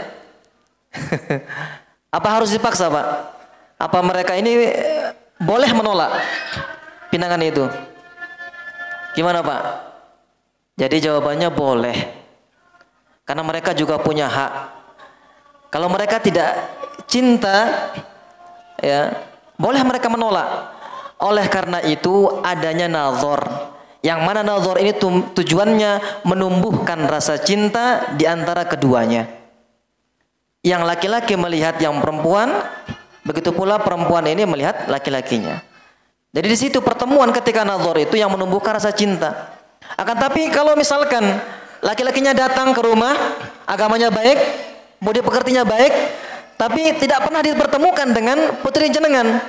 Apa harus dipaksa, Pak? Apa mereka ini boleh menolak? pinangan itu? Gimana Pak? Jadi jawabannya boleh. Karena mereka juga punya hak. Kalau mereka tidak cinta, ya, boleh mereka menolak. Oleh karena itu adanya nazar. Yang mana nazar ini tujuannya menumbuhkan rasa cinta di antara keduanya. Yang laki-laki melihat yang perempuan, begitu pula perempuan ini melihat laki-lakinya. Jadi di situ pertemuan ketika nazar itu yang menumbuhkan rasa cinta. Akan tapi kalau misalkan laki-lakinya datang ke rumah, agamanya baik, budi pekertinya baik, tapi tidak pernah dipertemukan dengan putri jenengan.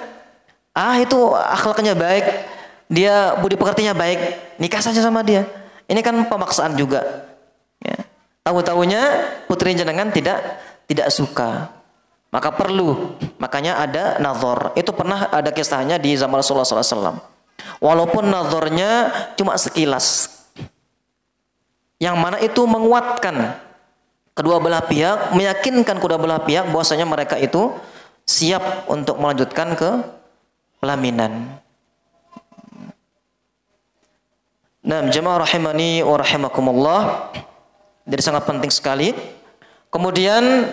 Itu akhlaknya baik, dia budi pekertinya baik, nikah saja sama dia. Ini kan pemaksaan juga. Ya. Tahu-tahunya putri jenengan tidak suka. Maka perlu, makanya ada nazar. Itu pernah ada kisahnya di zaman Rasulullah SAW. Walaupun nazarnya cuma sekilas, yang mana itu menguatkan kedua belah pihak, meyakinkan kedua belah pihak bahwasanya mereka itu siap untuk melanjutkan ke pelaminan. Nah, jemaah rahimani wa rahimakumullah, jadi sangat penting sekali. Kemudian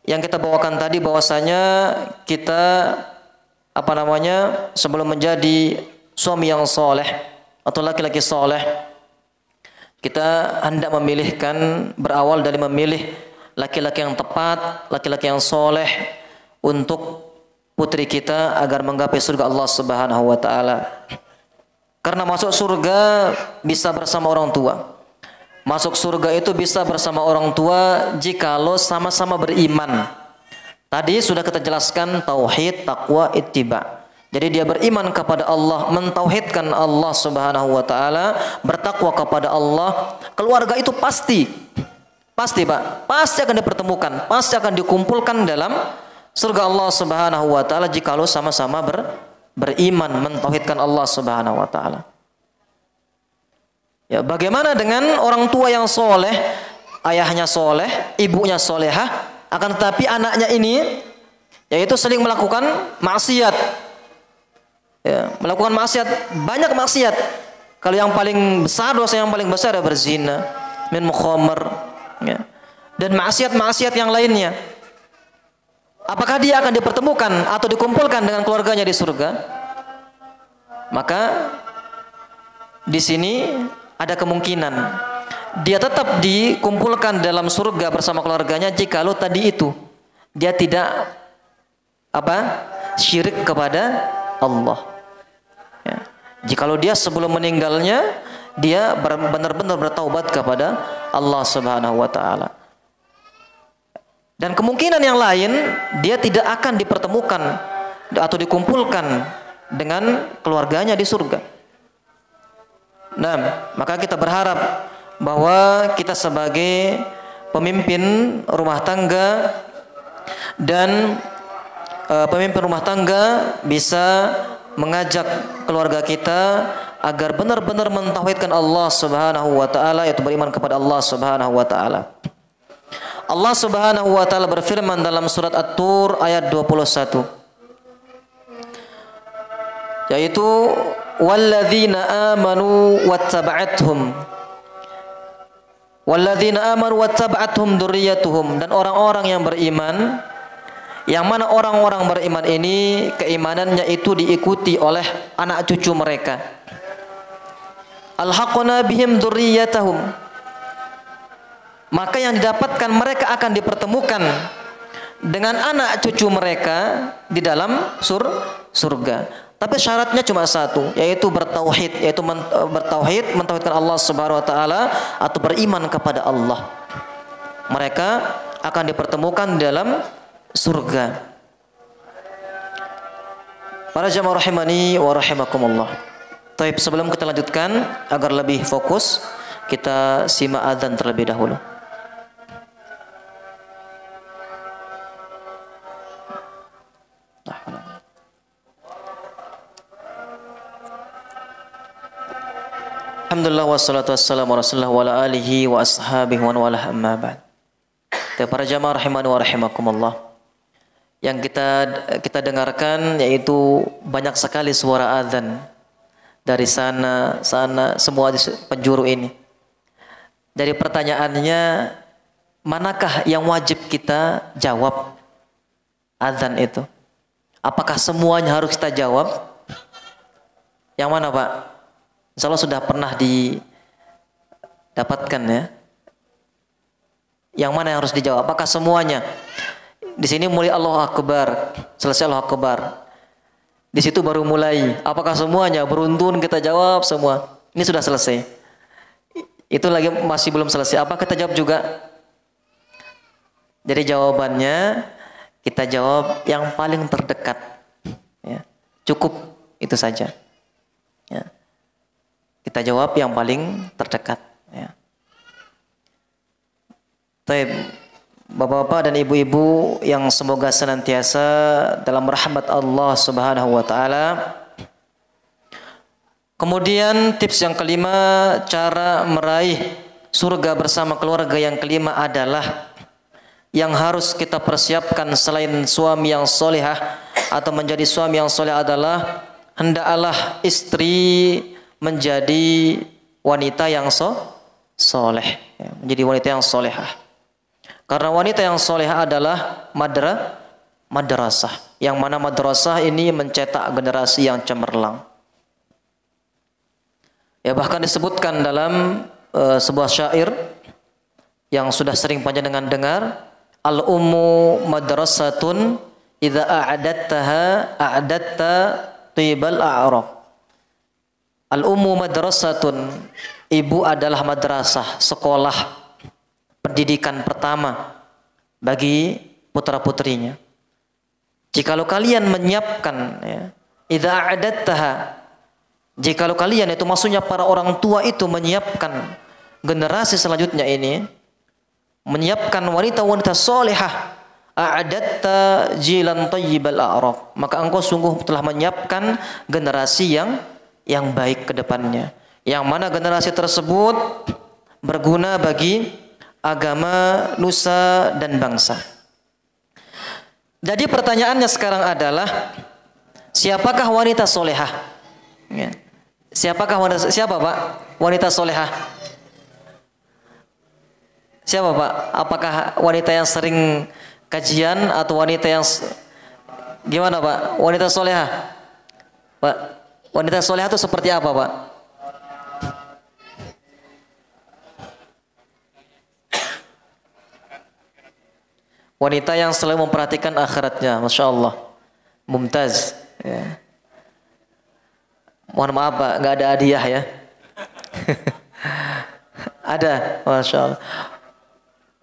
yang kita bawakan tadi bahwasanya kita sebelum menjadi suami yang soleh atau laki-laki soleh, kita hendak berawal dari memilih laki-laki yang tepat, laki-laki yang soleh untuk putri kita agar menggapai surga Allah Subhanahu wa taala. Karena masuk surga bisa bersama orang tua. Masuk surga itu bisa bersama orang tua jikalau sama-sama beriman. Tadi sudah kita jelaskan tauhid, takwa, ittiba. Jadi dia beriman kepada Allah, mentauhidkan Allah Subhanahu wa taala, bertakwa kepada Allah. Keluarga itu pasti Pak, pasti akan dipertemukan, pasti akan dikumpulkan dalam surga Allah Subhanahu wa taala jikalau sama-sama beriman, mentauhidkan Allah Subhanahu wa taala. Ya, bagaimana dengan orang tua yang soleh, ayahnya soleh, ibunya solehah, akan tetapi anaknya ini yaitu sering melakukan maksiat, ya, melakukan maksiat, banyak maksiat. Kalau yang paling besar, dosa yang paling besar adalah berzina, minum khamr, ya, dan maksiat-maksiat yang lainnya. Apakah dia akan dipertemukan atau dikumpulkan dengan keluarganya di surga? Maka di sini ada kemungkinan dia tetap dikumpulkan dalam surga bersama keluarganya jikalau tadi itu dia tidak syirik kepada Allah. Ya. Jikalau dia sebelum meninggalnya dia benar-benar bertaubat kepada Allah Subhanahu wa taala. Dan kemungkinan yang lain dia tidak akan dipertemukan atau dikumpulkan dengan keluarganya di surga. Nah, maka kita berharap bahwa kita sebagai pemimpin rumah tangga dan pemimpin rumah tangga bisa mengajak keluarga kita agar benar-benar mentauhidkan Allah Subhanahu wa taala, yaitu beriman kepada Allah Subhanahu wa taala. Allah Subhanahu wa taala berfirman dalam surat At-Tur ayat 21, yaitu walladzina amanu wattaba'athum dzurriyyatuhum, dan orang-orang yang beriman, yang mana orang-orang beriman ini keimanannya itu diikuti oleh anak cucu mereka. Alhaqna bihim dzurriyyatahum, maka yang didapatkan mereka akan dipertemukan dengan anak cucu mereka di dalam surga. Tapi syaratnya cuma satu, yaitu bertauhid, yaitu mentauhidkan Allah Subhanahu wa taala atau beriman kepada Allah. Mereka akan dipertemukan dalam surga. Para jamaah rahimani wa rahimakumullah. Baik, sebelum kita lanjutkan agar lebih fokus, kita simak azan terlebih dahulu. Alhamdulillah wassalatu wassalamu ala rasulillah wa ala alihi wa ashabihi wa wala amma ba'd. Para jamaah rahimani wa rahimakumullah, yang kita dengarkan yaitu banyak sekali suara azan dari sana, semua di penjuru ini. Dari pertanyaannya, manakah yang wajib kita jawab azan itu? Apakah semuanya harus kita jawab? Yang mana Pak? Insya Allah sudah pernah didapatkan ya. Yang mana yang harus dijawab? Apakah semuanya? Di sini mulai Allahu Akbar, selesai Allahu Akbar. Di situ baru mulai. Apakah semuanya? Beruntun kita jawab semua. Ini sudah selesai. Itu lagi masih belum selesai. Apa kita jawab juga? Jadi jawabannya kita jawab yang paling terdekat. Ya. Cukup itu saja. Ya. Kita jawab yang paling terdekat. Ya. Baik. Bapak-bapak dan ibu-ibu yang semoga senantiasa dalam rahmat Allah Subhanahu wa taala. Kemudian tips yang kelima, cara meraih surga bersama keluarga yang kelima adalah yang harus kita persiapkan selain suami yang solehah atau menjadi suami yang soleh adalah hendaklah istri menjadi wanita yang soleh, ya, menjadi wanita yang solehah. Karena wanita yang solehah adalah madrasah. Yang mana madrasah ini mencetak generasi yang cemerlang. Ya bahkan disebutkan dalam sebuah syair yang sudah sering panjenengan dengar, al-ummu madrasatun idza a'adattaha a'adatta tibal a'raq. Al-ummu madrasatun, ibu adalah madrasah, sekolah pendidikan pertama bagi putra-putrinya. Jikalau kalian menyiapkan, ya, idza a'adattaha, jikalau kalian, itu maksudnya para orang tua itu menyiapkan generasi selanjutnya ini, menyiapkan wanita-wanita solehah, a'adatta jilan tayyibal a'raq, maka engkau sungguh telah menyiapkan generasi yang baik ke depannya, yang mana generasi tersebut berguna bagi agama, nusa dan bangsa. Jadi pertanyaannya sekarang adalah, siapakah wanita solehah? Ya. Siapa Pak? Wanita solehah. Siapa Pak? Apakah wanita yang sering kajian atau wanita yang gimana Pak? Wanita solehah. Pak, wanita solehah itu seperti apa Pak? Wanita yang selalu memperhatikan akhiratnya, Masya Allah, mumtaz. Ya. Mohon maaf Pak, nggak ada hadiah ya. Ada, Masya Allah.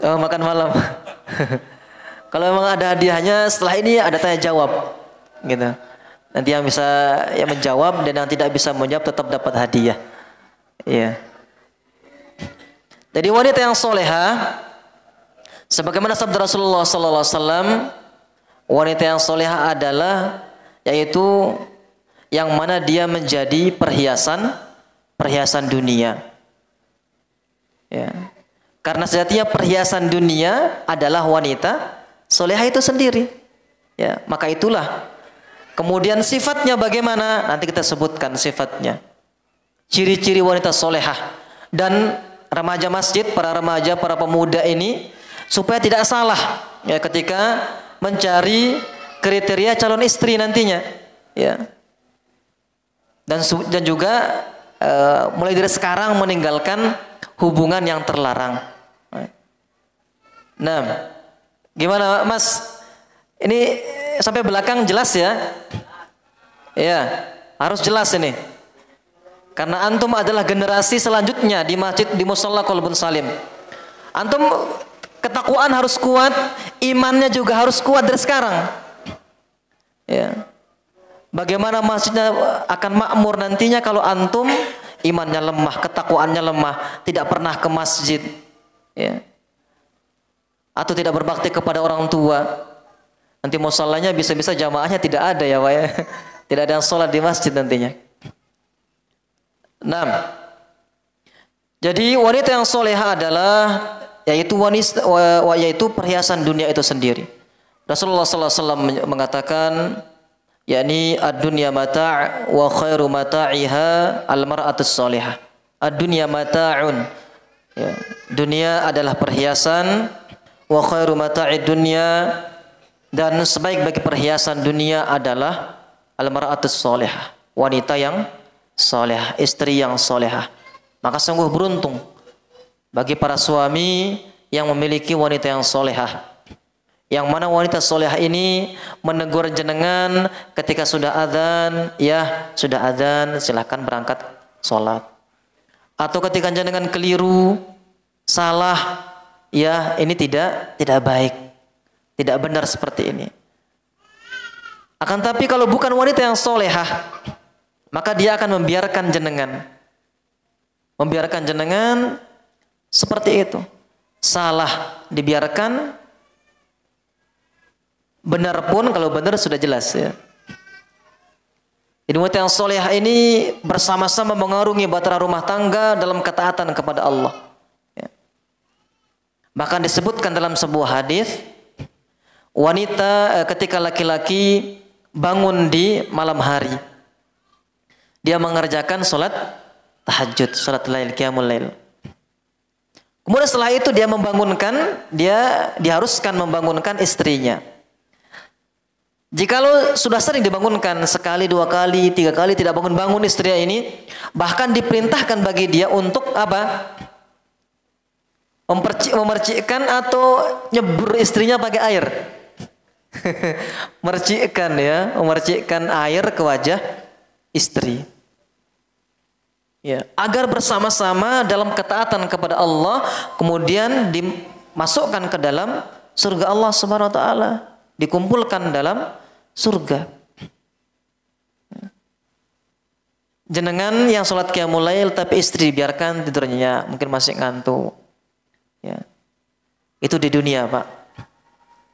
Oh, makan malam. Kalau memang ada hadiahnya, setelah ini ada tanya jawab, gitu. Nanti yang bisa yang menjawab dan yang tidak bisa menjawab tetap dapat hadiah. Iya. Jadi wanita yang solehah, sebagaimana sabda Rasulullah sallallahu alaihi wasallam, wanita yang solehah adalah yaitu yang mana dia menjadi perhiasan dunia. Ya. Karena sejatinya perhiasan dunia adalah wanita solehah itu sendiri. Ya, maka itulah. Kemudian sifatnya bagaimana? Nanti kita sebutkan sifatnya. Ciri-ciri wanita solehah dan remaja masjid, para remaja, para pemuda ini, supaya tidak salah ya ketika mencari kriteria calon istri nantinya, ya. Dan juga mulai dari sekarang meninggalkan hubungan yang terlarang. Nah, gimana Mas? Ini sampai belakang jelas ya? Ya, harus jelas ini. Karena antum adalah generasi selanjutnya di masjid, di musalla Qalbun Salim. Antum ketakwaan harus kuat, imannya juga harus kuat dari sekarang. Ya. Bagaimana masjidnya akan makmur nantinya kalau antum imannya lemah, ketakwaannya lemah, tidak pernah ke masjid, ya. Atau tidak berbakti kepada orang tua. Nanti musallanya bisa-bisa jamaahnya tidak ada ya Pak ya. Tidak ada yang sholat di masjid nantinya. 6. Jadi wanita yang solehah adalah yaitu perhiasan dunia itu sendiri. Rasulullah SAW mengatakan, yakni ad-dunya mata' wa khairu mata'iha al-mar'atus shalihah. Ad-dunya mata'un, ya, dunia adalah perhiasan, wa khairu mata'id dunya, dan sebaik-baik perhiasan dunia adalah al-mar'atus shalihah, wanita yang salihah, istri yang salihah. Maka sungguh beruntung bagi para suami yang memiliki wanita yang salihah, yang mana wanita salihah ini menegur jenengan ketika sudah adzan, ya sudah adzan silahkan berangkat sholat, atau ketika jenengan keliru, salah, ya ini tidak baik, tidak benar seperti ini. Akan tapi kalau bukan wanita yang salihah, maka dia akan membiarkan jenengan seperti itu. Salah dibiarkan, benar pun kalau benar sudah jelas, ya. Jadi wanita yang salihah ini bersama-sama mengarungi bahtera rumah tangga dalam ketaatan kepada Allah, ya. Bahkan disebutkan dalam sebuah hadis, wanita ketika laki-laki bangun di malam hari, dia mengerjakan sholat tahajud, sholat lail, qiyamul lail. Kemudian setelah itu dia diharuskan membangunkan istrinya. Jikalau sudah sering dibangunkan sekali, 2 kali, 3 kali tidak bangun-bangun istrinya ini, bahkan diperintahkan bagi dia untuk apa? Memercikkan atau nyebur istrinya pakai air. Memercikkan air ke wajah istri. Ya, agar bersama-sama dalam ketaatan kepada Allah, kemudian dimasukkan ke dalam surga Allah Subhanahu wa taala, dikumpulkan dalam surga. Jenengan yang sholat qiyamul lail tapi istri biarkan tidurnya, mungkin masih ngantuk. Ya. Itu di dunia, Pak.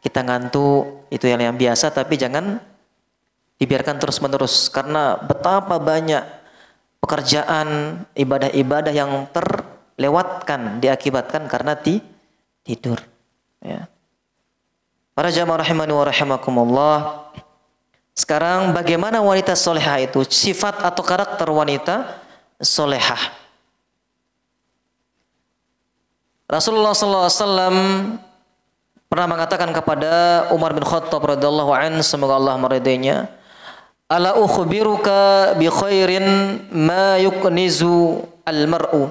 Kita ngantuk itu yang biasa, tapi jangan dibiarkan terus-menerus, karena betapa banyak pekerjaan ibadah-ibadah yang terlewatkan diakibatkan karena tidur, ya. Para jamaah rahimani wa rahimakumullah. Sekarang bagaimana wanita solehah itu, sifat atau karakter wanita solehah? Rasulullah SAW pernah mengatakan kepada Umar bin Khattab radhiyallahu anhu, semoga Allah meridainya, ala ukhbiruka bi khairin ma yuknizu al-mar'u.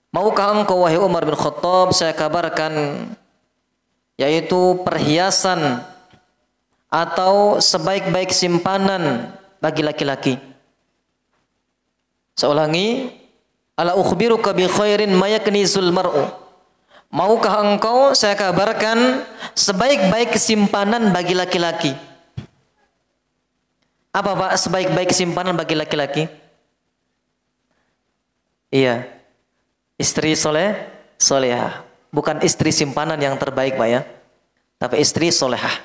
Maukah engkau wahai Umar bin Khattab saya kabarkan, yaitu perhiasan atau sebaik-baik simpanan bagi laki-laki. Saya ulangi, ala ukhbiruka bi khairin ma yaknizul mar'u. Maukah engkau saya kabarkan sebaik-baik simpanan bagi laki-laki. Apa Pak sebaik-baik simpanan bagi laki-laki? Iya, istri solehah. Bukan istri simpanan yang terbaik Pak, ya, tapi istri solehah.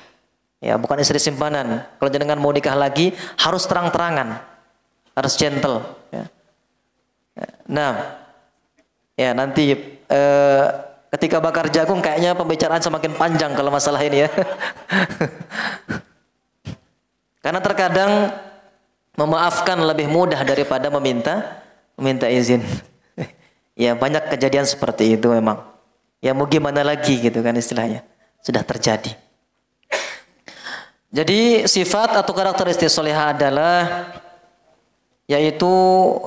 Ya, bukan istri simpanan. Kalau jenengan mau nikah lagi harus terang-terangan, harus gentle, ya. Nah, ya nanti ketika bakar jagung kayaknya pembicaraan semakin panjang kalau masalah ini, ya. Karena terkadang memaafkan lebih mudah daripada meminta izin. Ya, banyak kejadian seperti itu memang. Ya mau gimana lagi gitu kan istilahnya. Sudah terjadi. Jadi sifat atau karakter istri solehah adalah, yaitu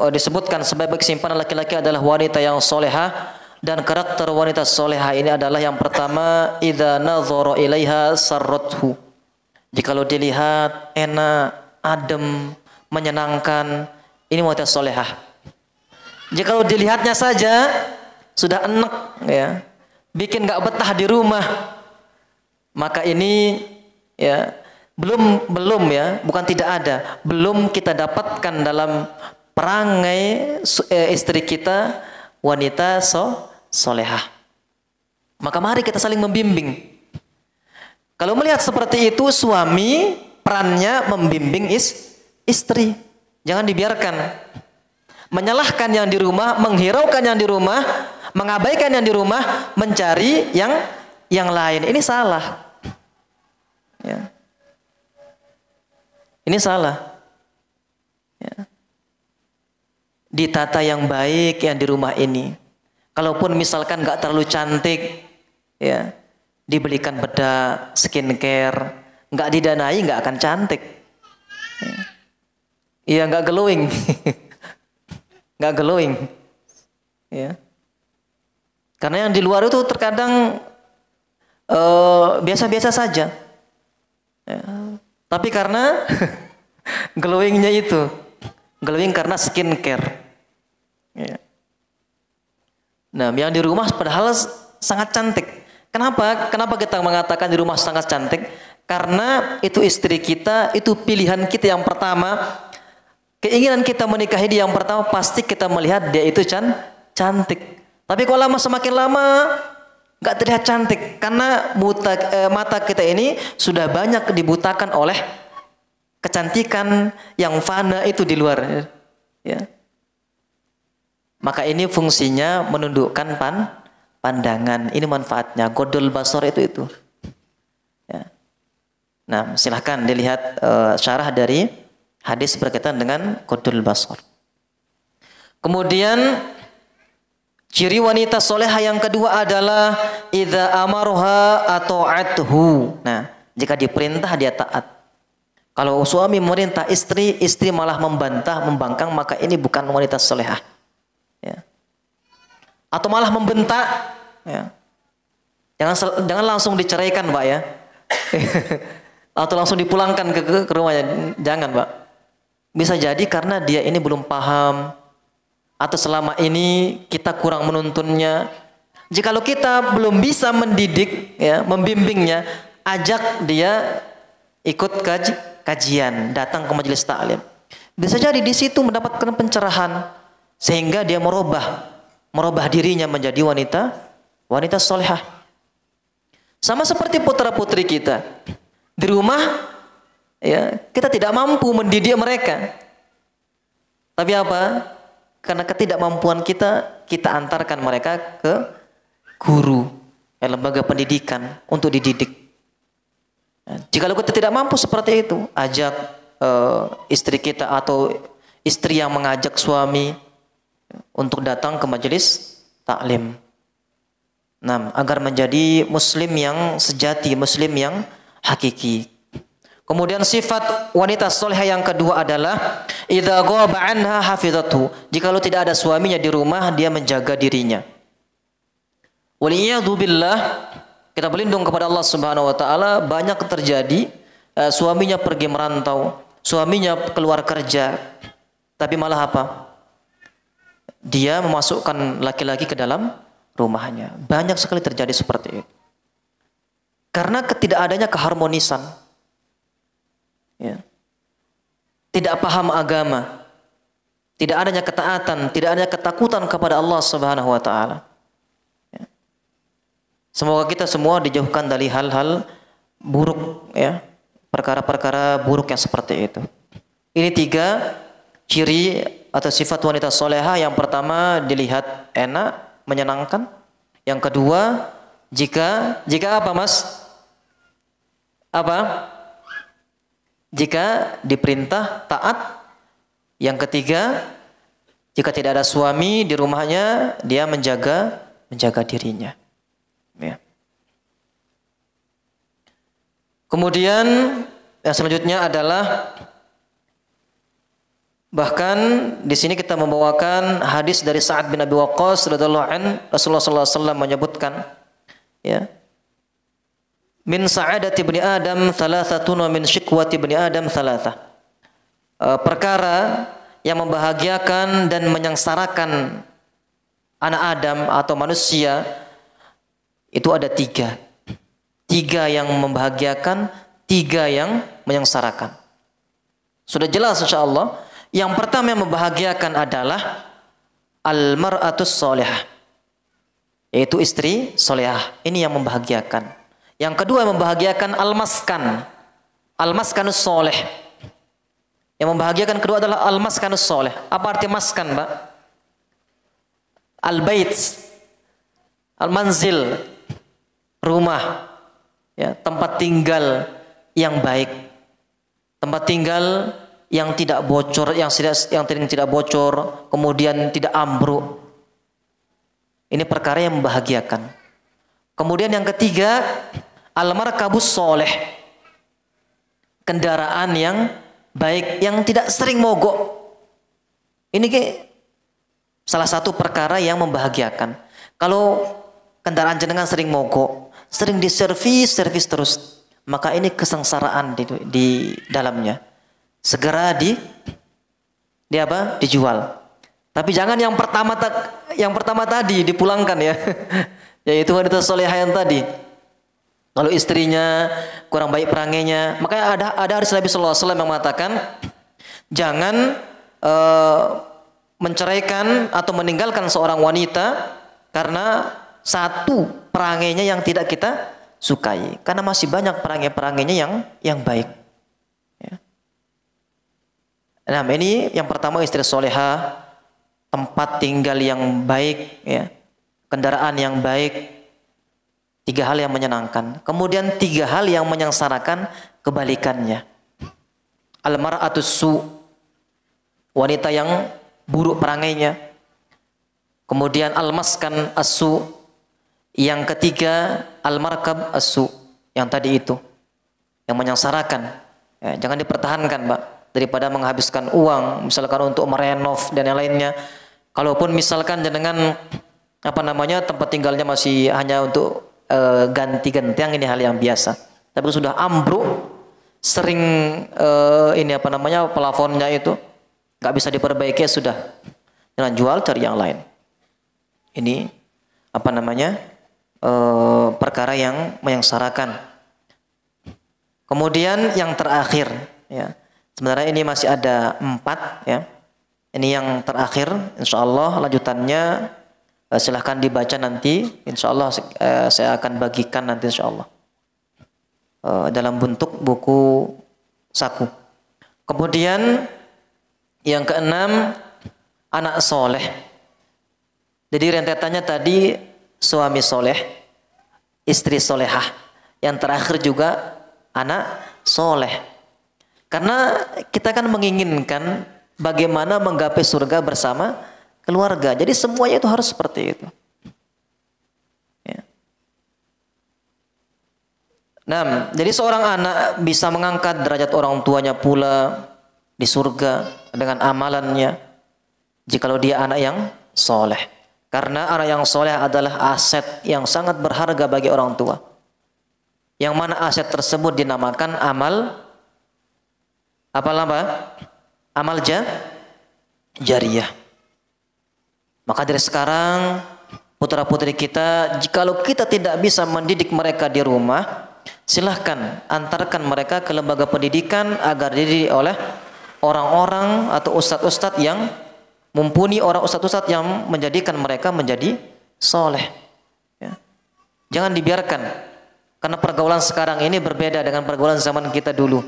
disebutkan sebaik simpanan laki-laki adalah wanita yang solehah, dan karakter wanita solehah ini adalah yang pertama, idza nazara ilaiha sarrathu. Jikalau dilihat enak, adem, menyenangkan, ini wanita solehah. Jikalau dilihatnya saja sudah enak, ya, bikin nggak betah di rumah, maka ini, ya, belum ya, bukan tidak ada, belum kita dapatkan dalam perangai istri kita wanita solehah. Maka mari kita saling membimbing. Kalau melihat seperti itu, suami perannya membimbing istri. Jangan dibiarkan menyalahkan yang di rumah, menghiraukan yang di rumah, mengabaikan yang di rumah, mencari yang lain. Ini salah, ya. Ini salah. Ya. Ditata yang baik yang di rumah ini. Kalaupun misalkan nggak terlalu cantik, ya dibelikan bedak, skincare, nggak didanai nggak akan cantik. Iya nggak glowing, nggak glowing. Ya. Karena yang di luar itu terkadang biasa-biasa saja. Ya. Tapi karena glowingnya itu, glowing karena skincare. Ya. Nah, yang di rumah padahal sangat cantik. Kenapa? Kenapa kita mengatakan di rumah sangat cantik? Karena itu istri kita, itu pilihan kita yang pertama. Keinginan kita menikahi dia yang pertama, pasti kita melihat dia itu cantik. Tapi kalau lama semakin lama nggak terlihat cantik karena mata kita ini sudah banyak dibutakan oleh kecantikan yang fana itu di luar. Ya. Maka ini fungsinya menundukkan pandangan. Ini manfaatnya. Godul basor itu. Ya. Nah, silahkan dilihat syarah dari hadis berkaitan dengan godul basor. Kemudian ciri wanita soleha yang kedua adalah idza amaruha ata'athu. Nah, jika diperintah dia taat. Kalau suami memerintah istri, istri malah membantah, membangkang, maka ini bukan wanita soleha. Ya. Atau malah membentak. Ya. Jangan langsung diceraikan, Pak ya. Atau langsung dipulangkan ke rumahnya. Jangan, Pak. Bisa jadi karena dia ini belum paham. Atau selama ini kita kurang menuntunnya. Jikalau kita belum bisa mendidik, ya, membimbingnya, ajak dia ikut kajian, datang ke majelis taklim. Bisa jadi di situ mendapatkan pencerahan sehingga dia merubah dirinya menjadi wanita solehah. Sama seperti putra-putri kita di rumah, ya, kita tidak mampu mendidik mereka. Tapi apa? Karena ketidakmampuan kita antarkan mereka ke guru, lembaga pendidikan untuk dididik. Jika kita tidak mampu seperti itu, ajak istri kita atau istri yang mengajak suami untuk datang ke majelis taklim. Nah, agar menjadi muslim yang sejati, muslim yang hakiki. Kemudian sifat wanita solehah yang kedua adalah idza ghaba anha hafizathu. Jikalau tidak ada suaminya di rumah, dia menjaga dirinya. Waliyadu billah, kita berlindung kepada Allah Subhanahu wa taala, banyak terjadi suaminya pergi merantau, suaminya keluar kerja, tapi malah apa? Dia memasukkan laki-laki ke dalam rumahnya. Banyak sekali terjadi seperti itu. Karena ketidakadanya keharmonisan. Ya. Tidak paham agama, tidak adanya ketaatan, tidak adanya ketakutan kepada Allah Subhanahu wa taala. Ya. Semoga kita semua dijauhkan dari hal-hal buruk, ya, perkara-perkara buruk yang seperti itu. Ini 3 ciri atau sifat wanita solehah. Yang pertama, dilihat enak, menyenangkan. Yang kedua, jika apa, Mas? Apa? Jika diperintah taat. Yang ketiga, jika tidak ada suami di rumahnya, dia menjaga dirinya. Ya. Kemudian yang selanjutnya adalah, bahkan di sini kita membawakan hadis dari Sa'ad bin Abi Waqqas radhiyallahu anhu. Rasulullah sallallahu alaihi wasallam menyebutkan, ya, min sa'adati ibni Adam thalathatun wa min syikwati ibni Adam thalathah. Perkara yang membahagiakan dan menyengsarakan anak Adam atau manusia itu ada 3. 3 yang membahagiakan, 3 yang menyengsarakan. Sudah jelas insyaallah. Yang pertama yang membahagiakan adalah al-mar'atus solihah, yaitu istri solehah. Ini yang membahagiakan. Yang kedua yang membahagiakan al-maskan, al-maskanus soleh. Yang membahagiakan kedua adalah al-maskanus soleh. Apa arti maskan, Pak? Al-bait, al-manzil, rumah, ya, tempat tinggal yang baik. tempat tinggal yang tidak bocor, yang tidak bocor, kemudian tidak ambruk. Ini perkara yang membahagiakan. Kemudian yang ketiga, al-markabus soleh, kendaraan yang baik, yang tidak sering mogok. Ini salah satu perkara yang membahagiakan. Kalau kendaraan jenengan sering mogok, sering diservis terus, maka ini kesengsaraan di dalamnya. Segera dijual. Tapi jangan yang pertama tadi dipulangkan ya. Yaitu wanita solehah yang tadi. Kalau istrinya kurang baik perangainya, makanya ada hadis Nabi sallallahu alaihi wasallam yang mengatakan jangan menceraikan atau meninggalkan seorang wanita karena satu perangainya yang tidak kita sukai, karena masih banyak perangai-perangainya yang baik. Ya. Nah, ini yang pertama istri solehah, tempat tinggal yang baik, ya, kendaraan yang baik, 3 hal yang menyenangkan. Kemudian 3 hal yang menyengsarakan kebalikannya. Al-mar'atus su, wanita yang buruk perangainya. Kemudian al-maskan as-su, yang ketiga al-markab as-su, yang tadi itu yang menyengsarakan. Ya, jangan dipertahankan, Mbak, daripada menghabiskan uang misalkan untuk merenov dan yang lainnya. Kalaupun misalkan dengan tempat tinggalnya masih hanya untuk ganti-gantian, ini hal yang biasa. Tapi sudah ambruk, sering plafonnya itu nggak bisa diperbaiki, sudah jangan jual, cari yang lain. Ini perkara yang menyengsarakan. Kemudian yang terakhir, ya, sebenarnya ini masih ada 4, ya. Ini yang terakhir, insya Allah lanjutannya silahkan dibaca nanti. Insya Allah saya akan bagikan nanti insya Allah dalam bentuk buku saku. Kemudian yang keenam, anak soleh. Jadi rentetannya tadi suami soleh, istri solehah. Yang terakhir juga anak soleh. Karena kita kan menginginkan bagaimana menggapai surga bersama keluarga. Jadi semuanya itu harus seperti itu. Ya. Nah, jadi seorang anak bisa mengangkat derajat orang tuanya pula di surga dengan amalannya jikalau dia anak yang soleh. Karena anak yang soleh adalah aset yang sangat berharga bagi orang tua. Yang mana aset tersebut dinamakan amal jariyah. Maka dari sekarang putra-putri kita, jikalau kita tidak bisa mendidik mereka di rumah, silahkan antarkan mereka ke lembaga pendidikan agar dididik oleh orang-orang atau ustadz-ustadz yang mumpuni, orang ustadz-ustadz yang menjadikan mereka menjadi soleh. Ya. Jangan dibiarkan, karena pergaulan sekarang ini berbeda dengan pergaulan zaman kita dulu.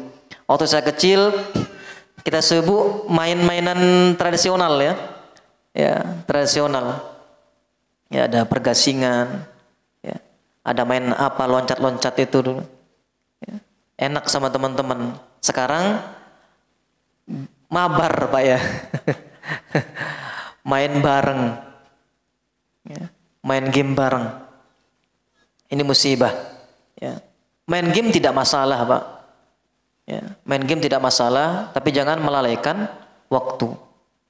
Waktu saya kecil, kita sibuk main-mainan tradisional, ya. Ya, tradisional. Ya, ada pergasingan, ya. Ada main loncat-loncat itu dulu. Ya. Enak sama teman-teman. Sekarang mabar, Pak, ya. Main bareng, ya. Main game bareng. Ini musibah, ya. Main game tidak masalah, Pak, ya. Main game tidak masalah, tapi jangan melalaikan waktu.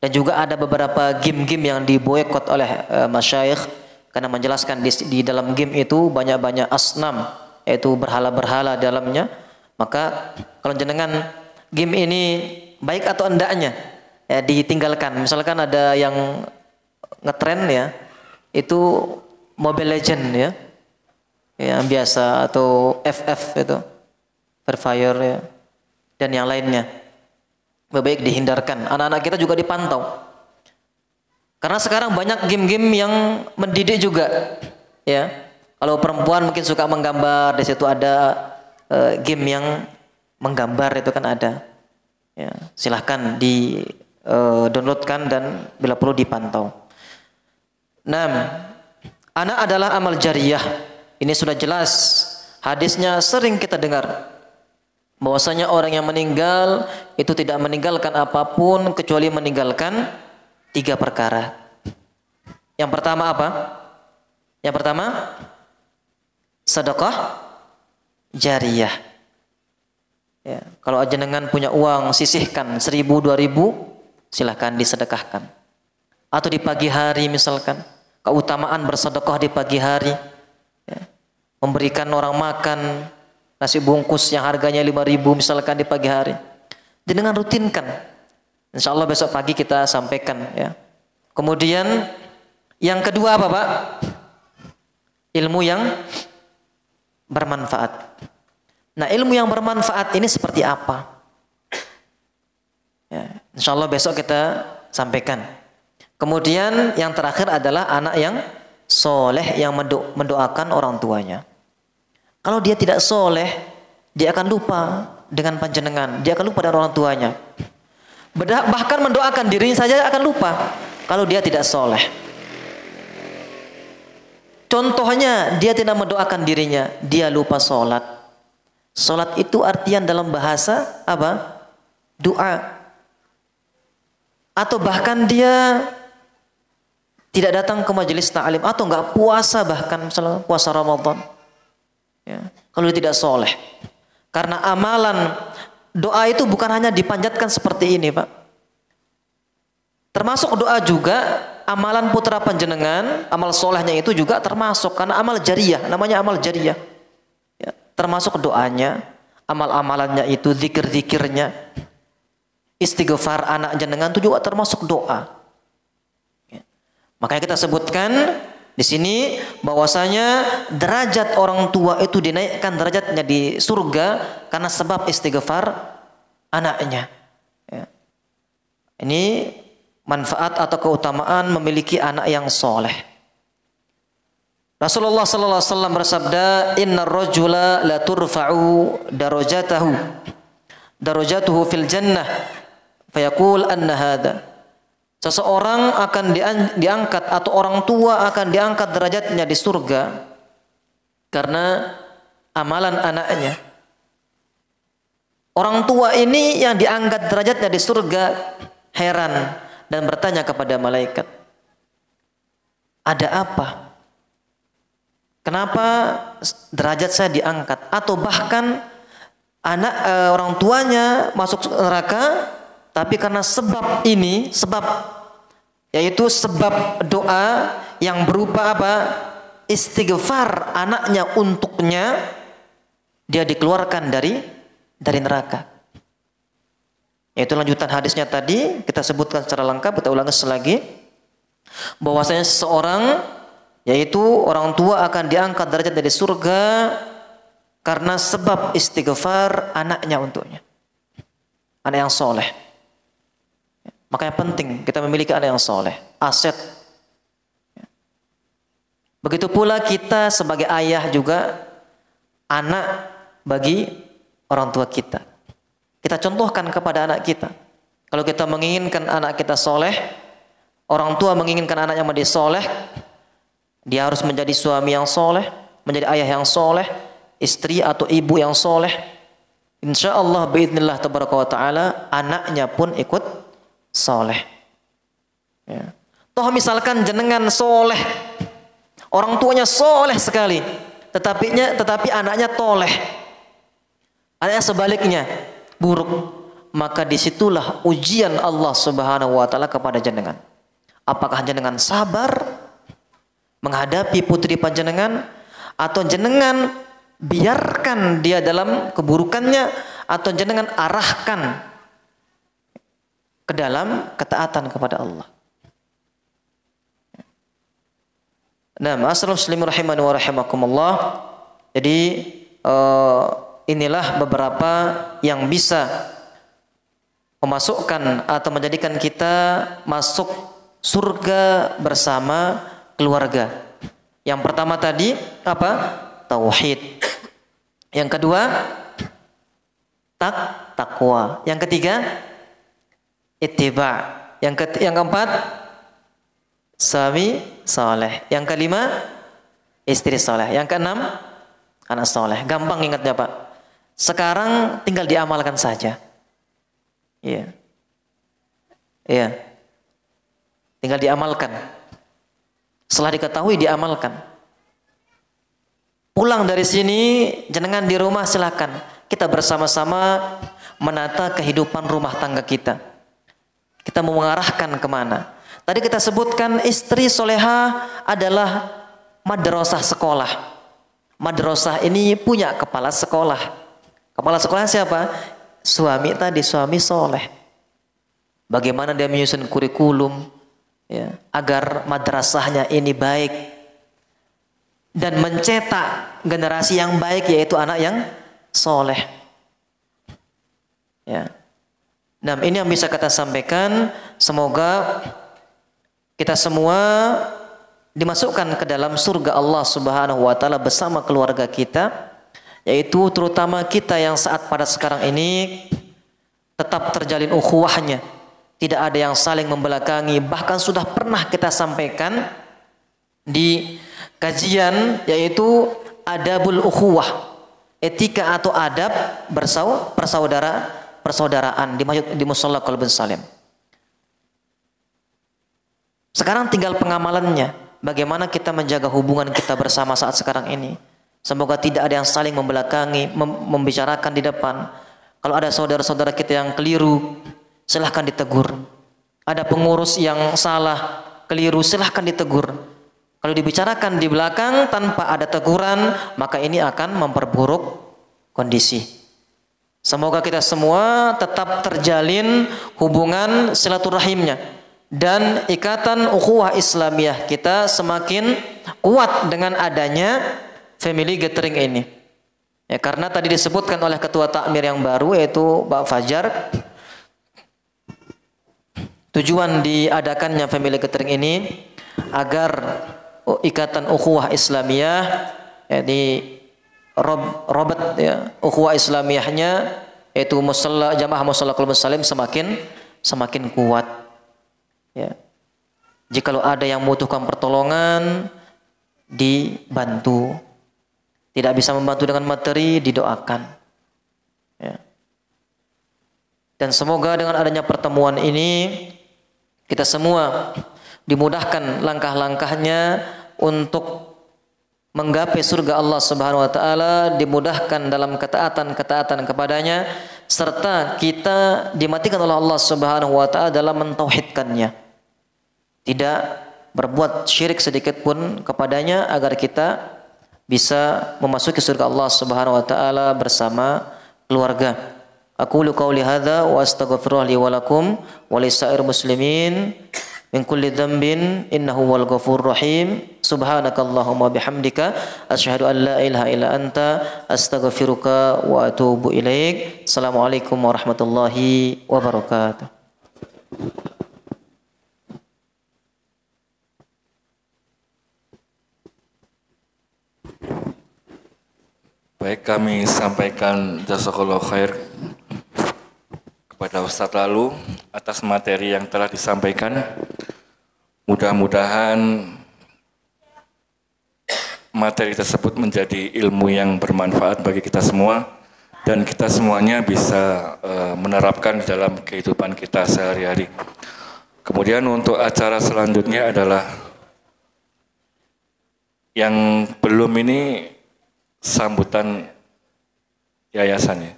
Dan juga ada beberapa game-game yang diboykot oleh masyayikh karena menjelaskan di dalam game itu banyak-banyak asnam, yaitu berhala-berhala dalamnya. Maka kalau jenengan game ini baik atau endaknya, ya, ditinggalkan. Misalkan ada yang ngetren, ya, itu Mobile Legend, ya, yang biasa, atau FF itu, Free Fire, ya, dan yang lainnya. Lebih baik dihindarkan. Anak-anak kita juga dipantau. Karena sekarang banyak game-game yang mendidik juga, ya. Kalau perempuan mungkin suka menggambar, di situ ada game yang menggambar, itu kan ada. Ya, silahkan di downloadkan dan bila perlu dipantau. 6. Anak adalah amal jariyah. Ini sudah jelas, hadisnya sering kita dengar. bahwasanya orang yang meninggal itu tidak meninggalkan apapun kecuali meninggalkan 3 perkara. Yang pertama apa? Yang pertama sedekah jariyah. Ya, kalau jenengan punya uang sisihkan 1.000 2.000 silahkan disedekahkan. Atau di pagi hari misalkan, keutamaan bersedekah di pagi hari. Ya, memberikan orang makan nasi bungkus yang harganya 5.000 misalkan di pagi hari. Jenengan rutinkan. Insya Allah besok pagi kita sampaikan ya. Kemudian yang kedua apa Pak? Ilmu yang bermanfaat. Nah, ilmu yang bermanfaat ini seperti apa? Ya, insya Allah besok kita sampaikan. Kemudian yang terakhir adalah anak yang soleh yang mendoakan orang tuanya. Kalau dia tidak soleh, dia akan lupa dengan panjenengan. Dia akan lupa dengan orang tuanya. Bahkan mendoakan dirinya saja akan lupa kalau dia tidak soleh. Contohnya, dia tidak mendoakan dirinya, dia lupa sholat. Sholat itu artian dalam bahasa apa? Doa. Atau bahkan dia tidak datang ke majelis ta'lim atau enggak puasa, bahkan misalnya puasa Ramadan. Ya, kalau dia tidak soleh. Karena amalan doa itu bukan hanya dipanjatkan seperti ini, Pak. Termasuk doa juga amalan putra panjenengan, amal solehnya itu juga termasuk karena amal jariyah, namanya amal jariyah. Ya, termasuk doanya, amal-amalannya itu, zikir-zikirnya, istighfar anak jenengan itu juga termasuk doa. Ya. Makanya kita sebutkan di sini bahwasanya derajat orang tua itu dinaikkan derajatnya di surga karena sebab istighfar anaknya. Ya. Ini manfaat atau keutamaan memiliki anak yang soleh. Rasulullah sallallahu alaihi wasallam bersabda, "Innar rajula la turfa'u darajatuhu fil jannah fayaqul anna hadha." Seseorang akan diangkat atau orang tua akan diangkat derajatnya di surga karena amalan anaknya. Orang tua ini yang diangkat derajatnya di surga heran dan bertanya kepada malaikat, "Ada apa? Kenapa derajat saya diangkat?" Atau bahkan orang tuanya masuk neraka, tapi karena sebab ini, yaitu sebab doa yang berupa apa? Istighfar anaknya untuknya, dia dikeluarkan dari neraka. Yaitu lanjutan hadisnya tadi kita sebutkan secara lengkap, kita ulangi lagi bahwasanya seseorang, yaitu orang tua akan diangkat derajat dari surga karena sebab istighfar anaknya untuknya, anak yang soleh. Makanya penting kita memiliki anak yang soleh, aset. Begitu pula kita sebagai ayah juga anak bagi orang tua kita. Kita contohkan kepada anak kita. Kalau kita menginginkan anak kita soleh, orang tua menginginkan anaknya menjadi soleh, dia harus menjadi suami yang soleh, menjadi ayah yang soleh, istri atau ibu yang soleh. Insya Allah biidznillah tabaraka wa ta'ala anaknya pun ikut soleh. Ya. Toh misalkan jenengan soleh, orang tuanya soleh sekali, tetapi anaknya toleh, anaknya sebaliknya buruk, maka disitulah ujian Allah Subhanahu wa ta'ala kepada jenengan. Apakah jenengan sabar menghadapi putri panjenengan, atau jenengan biarkan dia dalam keburukannya, atau jenengan arahkan ke dalam ketaatan kepada Allah. Nah, ma'asyiral muslimin rahimani wa rahimakumullah. Jadi inilah beberapa yang bisa memasukkan atau menjadikan kita masuk surga bersama keluarga. Yang pertama tadi apa? Tauhid. Yang kedua takwa. Yang ketiga ittiba. Yang keempat suami saleh. Yang kelima istri saleh. Yang keenam anak saleh. Gampang ingatnya Pak. Sekarang tinggal diamalkan saja. Iya. Iya. Tinggal diamalkan. Setelah diketahui diamalkan. Pulang dari sini, jenengan di rumah silakan. Kita bersama-sama menata kehidupan rumah tangga kita. Kita mau mengarahkan kemana? Tadi kita sebutkan istri soleha adalah madrasah sekolah. Madrasah ini punya kepala sekolah. Kepala sekolah siapa? Suami tadi, suami soleh. Bagaimana dia menyusun kurikulum ya, agar madrasahnya ini baik dan mencetak generasi yang baik, yaitu anak yang soleh. Ya. Nah, ini yang bisa kita sampaikan. Semoga kita semua dimasukkan ke dalam surga Allah Subhanahu wa taala bersama keluarga kita, yaitu terutama kita yang saat pada sekarang ini tetap terjalin ukhuwahnya. Tidak ada yang saling membelakangi. Bahkan sudah pernah kita sampaikan di kajian, yaitu adabul ukhuwah, etika atau adab persaudaraan di musholla Qalbun Salim. Sekarang tinggal pengamalannya. Bagaimana kita menjaga hubungan kita bersama saat sekarang ini. Semoga tidak ada yang saling membelakangi, membicarakan di depan. Kalau ada saudara-saudara kita yang keliru, silahkan ditegur. Ada pengurus yang salah, keliru, silahkan ditegur. Kalau dibicarakan di belakang tanpa ada teguran, maka ini akan memperburuk kondisi. Semoga kita semua tetap terjalin hubungan silaturahimnya dan ikatan ukhuwah Islamiyah kita semakin kuat dengan adanya family gathering ini. Ya, karena tadi disebutkan oleh ketua takmir yang baru, yaitu Pak Fajar, tujuan diadakannya family gathering ini agar ikatan ukhuwah Islamiyah, di robot ya, ukhuwah Islamiyahnya, yaitu jamaah musholla Qalbun Salim semakin kuat. Ya. Jikalau ada yang membutuhkan pertolongan, dibantu. Tidak bisa membantu dengan materi, didoakan. Ya. Dan semoga dengan adanya pertemuan ini, kita semua dimudahkan langkah-langkahnya untuk menggapai surga Allah Subhanahu wa taala, dimudahkan dalam ketaatan kepadanya, serta kita dimatikan oleh Allah Subhanahu wa taala dalam mentauhidkannya. Tidak berbuat syirik sedikit pun kepadanya, agar kita bisa memasuki surga Allah Subhanahu wa taala bersama keluarga. Aqulu qauli hadza wa astaghfirullah li wa lakum wa lisair muslimin min kulli dhanbin innahu wal ghafurur rahim. Subhanakallahumma bihamdika asyhadu an la ilaha illa anta astaghfiruka wa atubu ilaik. Assalamualaikum warahmatullahi wabarakatuh.
Baik, kami sampaikan jazakallahu khair kepada Ustadz Lalu atas materi yang telah disampaikan. Mudah-mudahan materi tersebut menjadi ilmu yang bermanfaat bagi kita semua, dan kita semuanya bisa menerapkan dalam kehidupan kita sehari-hari. Kemudian untuk acara selanjutnya adalah yang belum ini, sambutan yayasannya.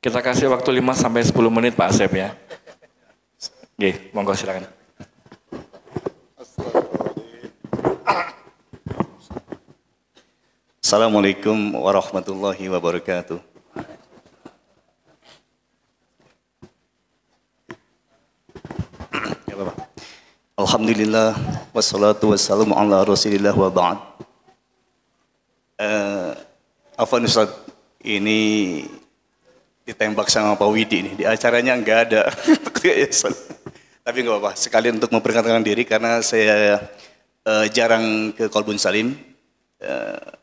Kita kasih waktu 5-10 menit Pak Asep ya. Nggih, monggo silakan.
Assalamualaikum warahmatullahi wabarakatuh. Ya, Bapak. Alhamdulillah wassalatu wassalamu ala Rasulillah wa ba'd. Afwan Ustaz, ini ditembak sama Pak Widi nih, di acaranya nggak ada. Tapi nggak apa-apa, sekalian untuk memperkenalkan diri karena saya jarang ke Qalbun Salim.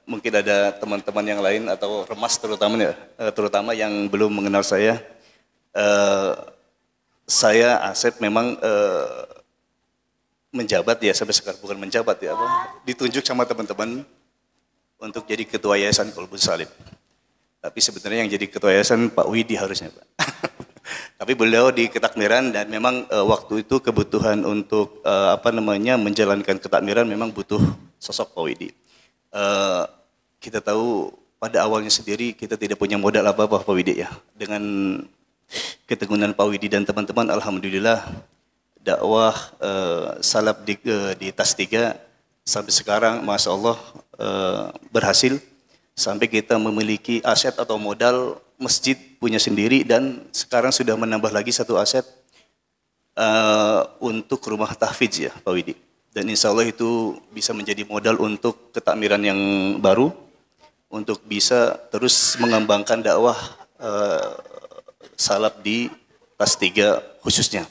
Mungkin ada teman-teman yang lain atau remas terutama yang belum mengenal saya. Saya Asep memang menjabat ya sampai sekarang, bukan menjabat ya, ditunjuk sama teman-teman untuk jadi ketua yayasan Qalbun Salim. Tapi sebenarnya yang jadi ketua yayasan Pak Widi harusnya, Pak. Tapi beliau di ketakmiran dan memang waktu itu kebutuhan untuk menjalankan ketakmiran memang butuh sosok Pak Widi. Kita tahu pada awalnya sendiri kita tidak punya modal apa-apa Pak Widi ya. Dengan keteguhan Pak Widi dan teman-teman, alhamdulillah dakwah salaf di Tas 3 sampai sekarang Masya Allah berhasil. Sampai kita memiliki aset atau modal masjid punya sendiri dan sekarang sudah menambah lagi satu aset untuk rumah tahfidz ya Pak Widi. Dan insya Allah itu bisa menjadi modal untuk ketakmiran yang baru untuk bisa terus mengembangkan dakwah salaf di Tas 3 khususnya.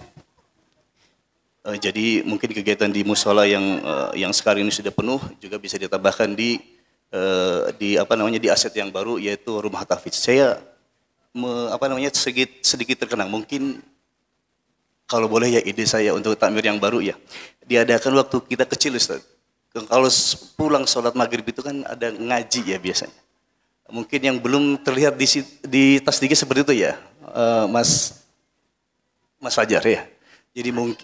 Jadi mungkin kegiatan di musola yang sekarang ini sudah penuh juga bisa ditambahkan di aset yang baru yaitu rumah tahfidz. Saya sedikit terkenang, mungkin kalau boleh ya ide saya untuk takmir yang baru ya. Diadakan waktu kita kecil Ustaz. Kalau pulang sholat maghrib itu kan ada ngaji ya biasanya. Mungkin yang belum terlihat di Tas 3 seperti itu ya, Mas Fajar ya. Jadi mungkin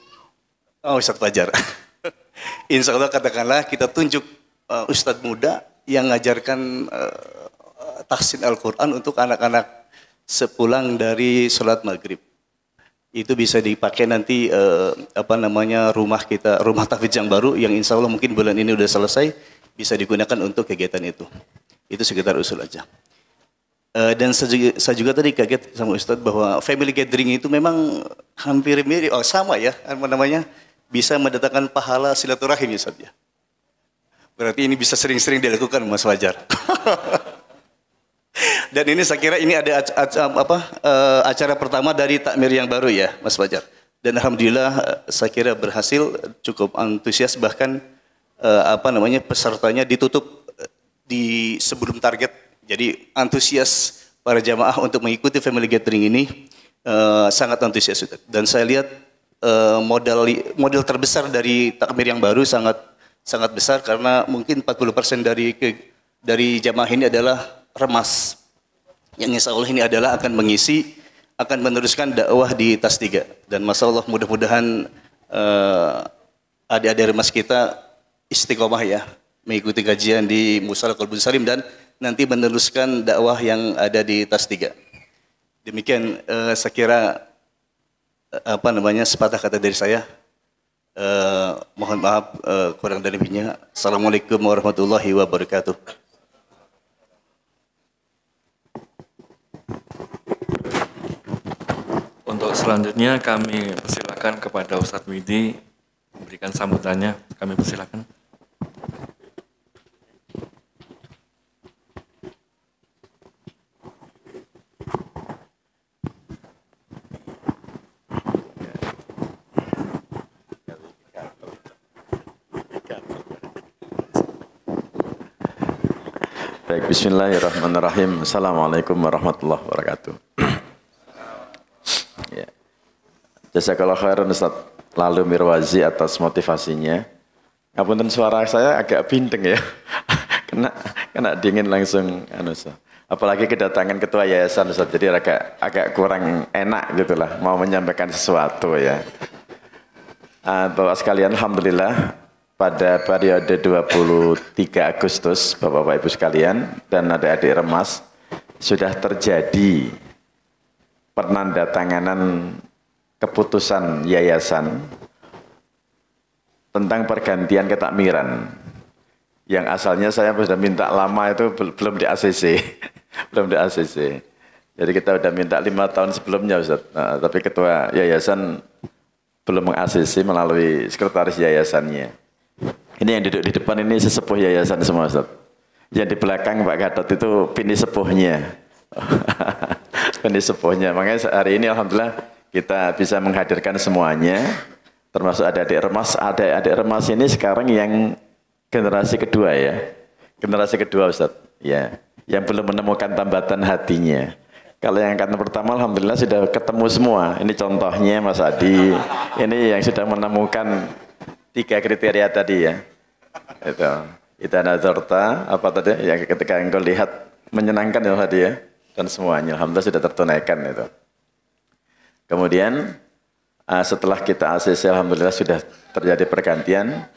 Ustaz Fajar. Insya Allah katakanlah kita tunjuk Ustadz muda yang mengajarkan tahsin Al-Quran untuk anak-anak sepulang dari sholat maghrib. Itu bisa dipakai nanti rumah kita, rumah tahfidz yang baru yang insya Allah mungkin bulan ini udah selesai, bisa digunakan untuk kegiatan itu. Itu sekitar usul aja. Dan saya juga tadi kaget sama Ustadz bahwa family gathering itu memang hampir mirip, sama ya, bisa mendatangkan pahala silaturahim ya Ustadz ya. Berarti ini bisa sering-sering dilakukan Mas Fajar. Dan ini saya kira ini ada acara pertama dari takmir yang baru ya Mas Fajar. Dan alhamdulillah saya kira berhasil, cukup antusias, bahkan pesertanya ditutup di sebelum target. Jadi antusias para jamaah untuk mengikuti family gathering ini sangat antusias. Dan saya lihat model terbesar dari takmir yang baru sangat besar karena mungkin 40% dari jamaah ini adalah remas. Yang insya Allah ini adalah akan meneruskan dakwah di Tas 3. Dan Masya Allah mudah-mudahan adik-adik remas kita istiqomah ya, mengikuti kajian di Musala Qalbun Salim dan nanti meneruskan dakwah yang ada di Tas 3. Demikian saya kira sepatah kata dari saya. Mohon maaf kurang dan lebihnya. Assalamualaikum warahmatullahi wabarakatuh.
Untuk selanjutnya kami persilakan kepada Ustadz Widi memberikan sambutannya. Kami persilakan.
Baik, bismillahirrahmanirrahim. Assalamualaikum warahmatullahi wabarakatuh. Ya. Jazakallah khairan Ustaz Lalu Mirwazi atas motivasinya. Ngapunten suara saya agak bindeng ya. kena dingin langsung apalagi kedatangan ketua yayasan Ustaz, jadi agak kurang enak gitulah mau menyampaikan sesuatu ya. Bapak sekalian, alhamdulillah pada periode 23 Agustus, Bapak-Bapak Ibu sekalian, dan adik-adik remas, sudah terjadi penandatanganan keputusan yayasan tentang pergantian ketakmiran. Yang asalnya saya sudah minta lama itu belum di ACC. belum di ACC. Jadi kita sudah minta 5 tahun sebelumnya Ustaz. Nah, tapi ketua yayasan belum meng-ACC melalui sekretaris yayasannya. Ini yang duduk di depan ini sesepuh yayasan semua Ustaz. Yang di belakang Pak Gatot itu pini sepuhnya. Pini sepuhnya. Makanya hari ini alhamdulillah kita bisa menghadirkan semuanya. Termasuk adik-adik remas. Adik-adik remas ini sekarang yang generasi kedua ya. Generasi kedua Ustaz. Ya. Yang belum menemukan tambatan hatinya. Kalau yang angkatan pertama alhamdulillah sudah ketemu semua. Ini contohnya Mas Adi. Ini yang sudah menemukan 3 kriteria tadi ya. Itu. Ida nazarta apa tadi? Ya ketika engkau lihat menyenangkan ya tadi ya. dan semuanya. Alhamdulillah sudah tertunaikan itu. Kemudian setelah kita ACC, alhamdulillah sudah terjadi pergantian.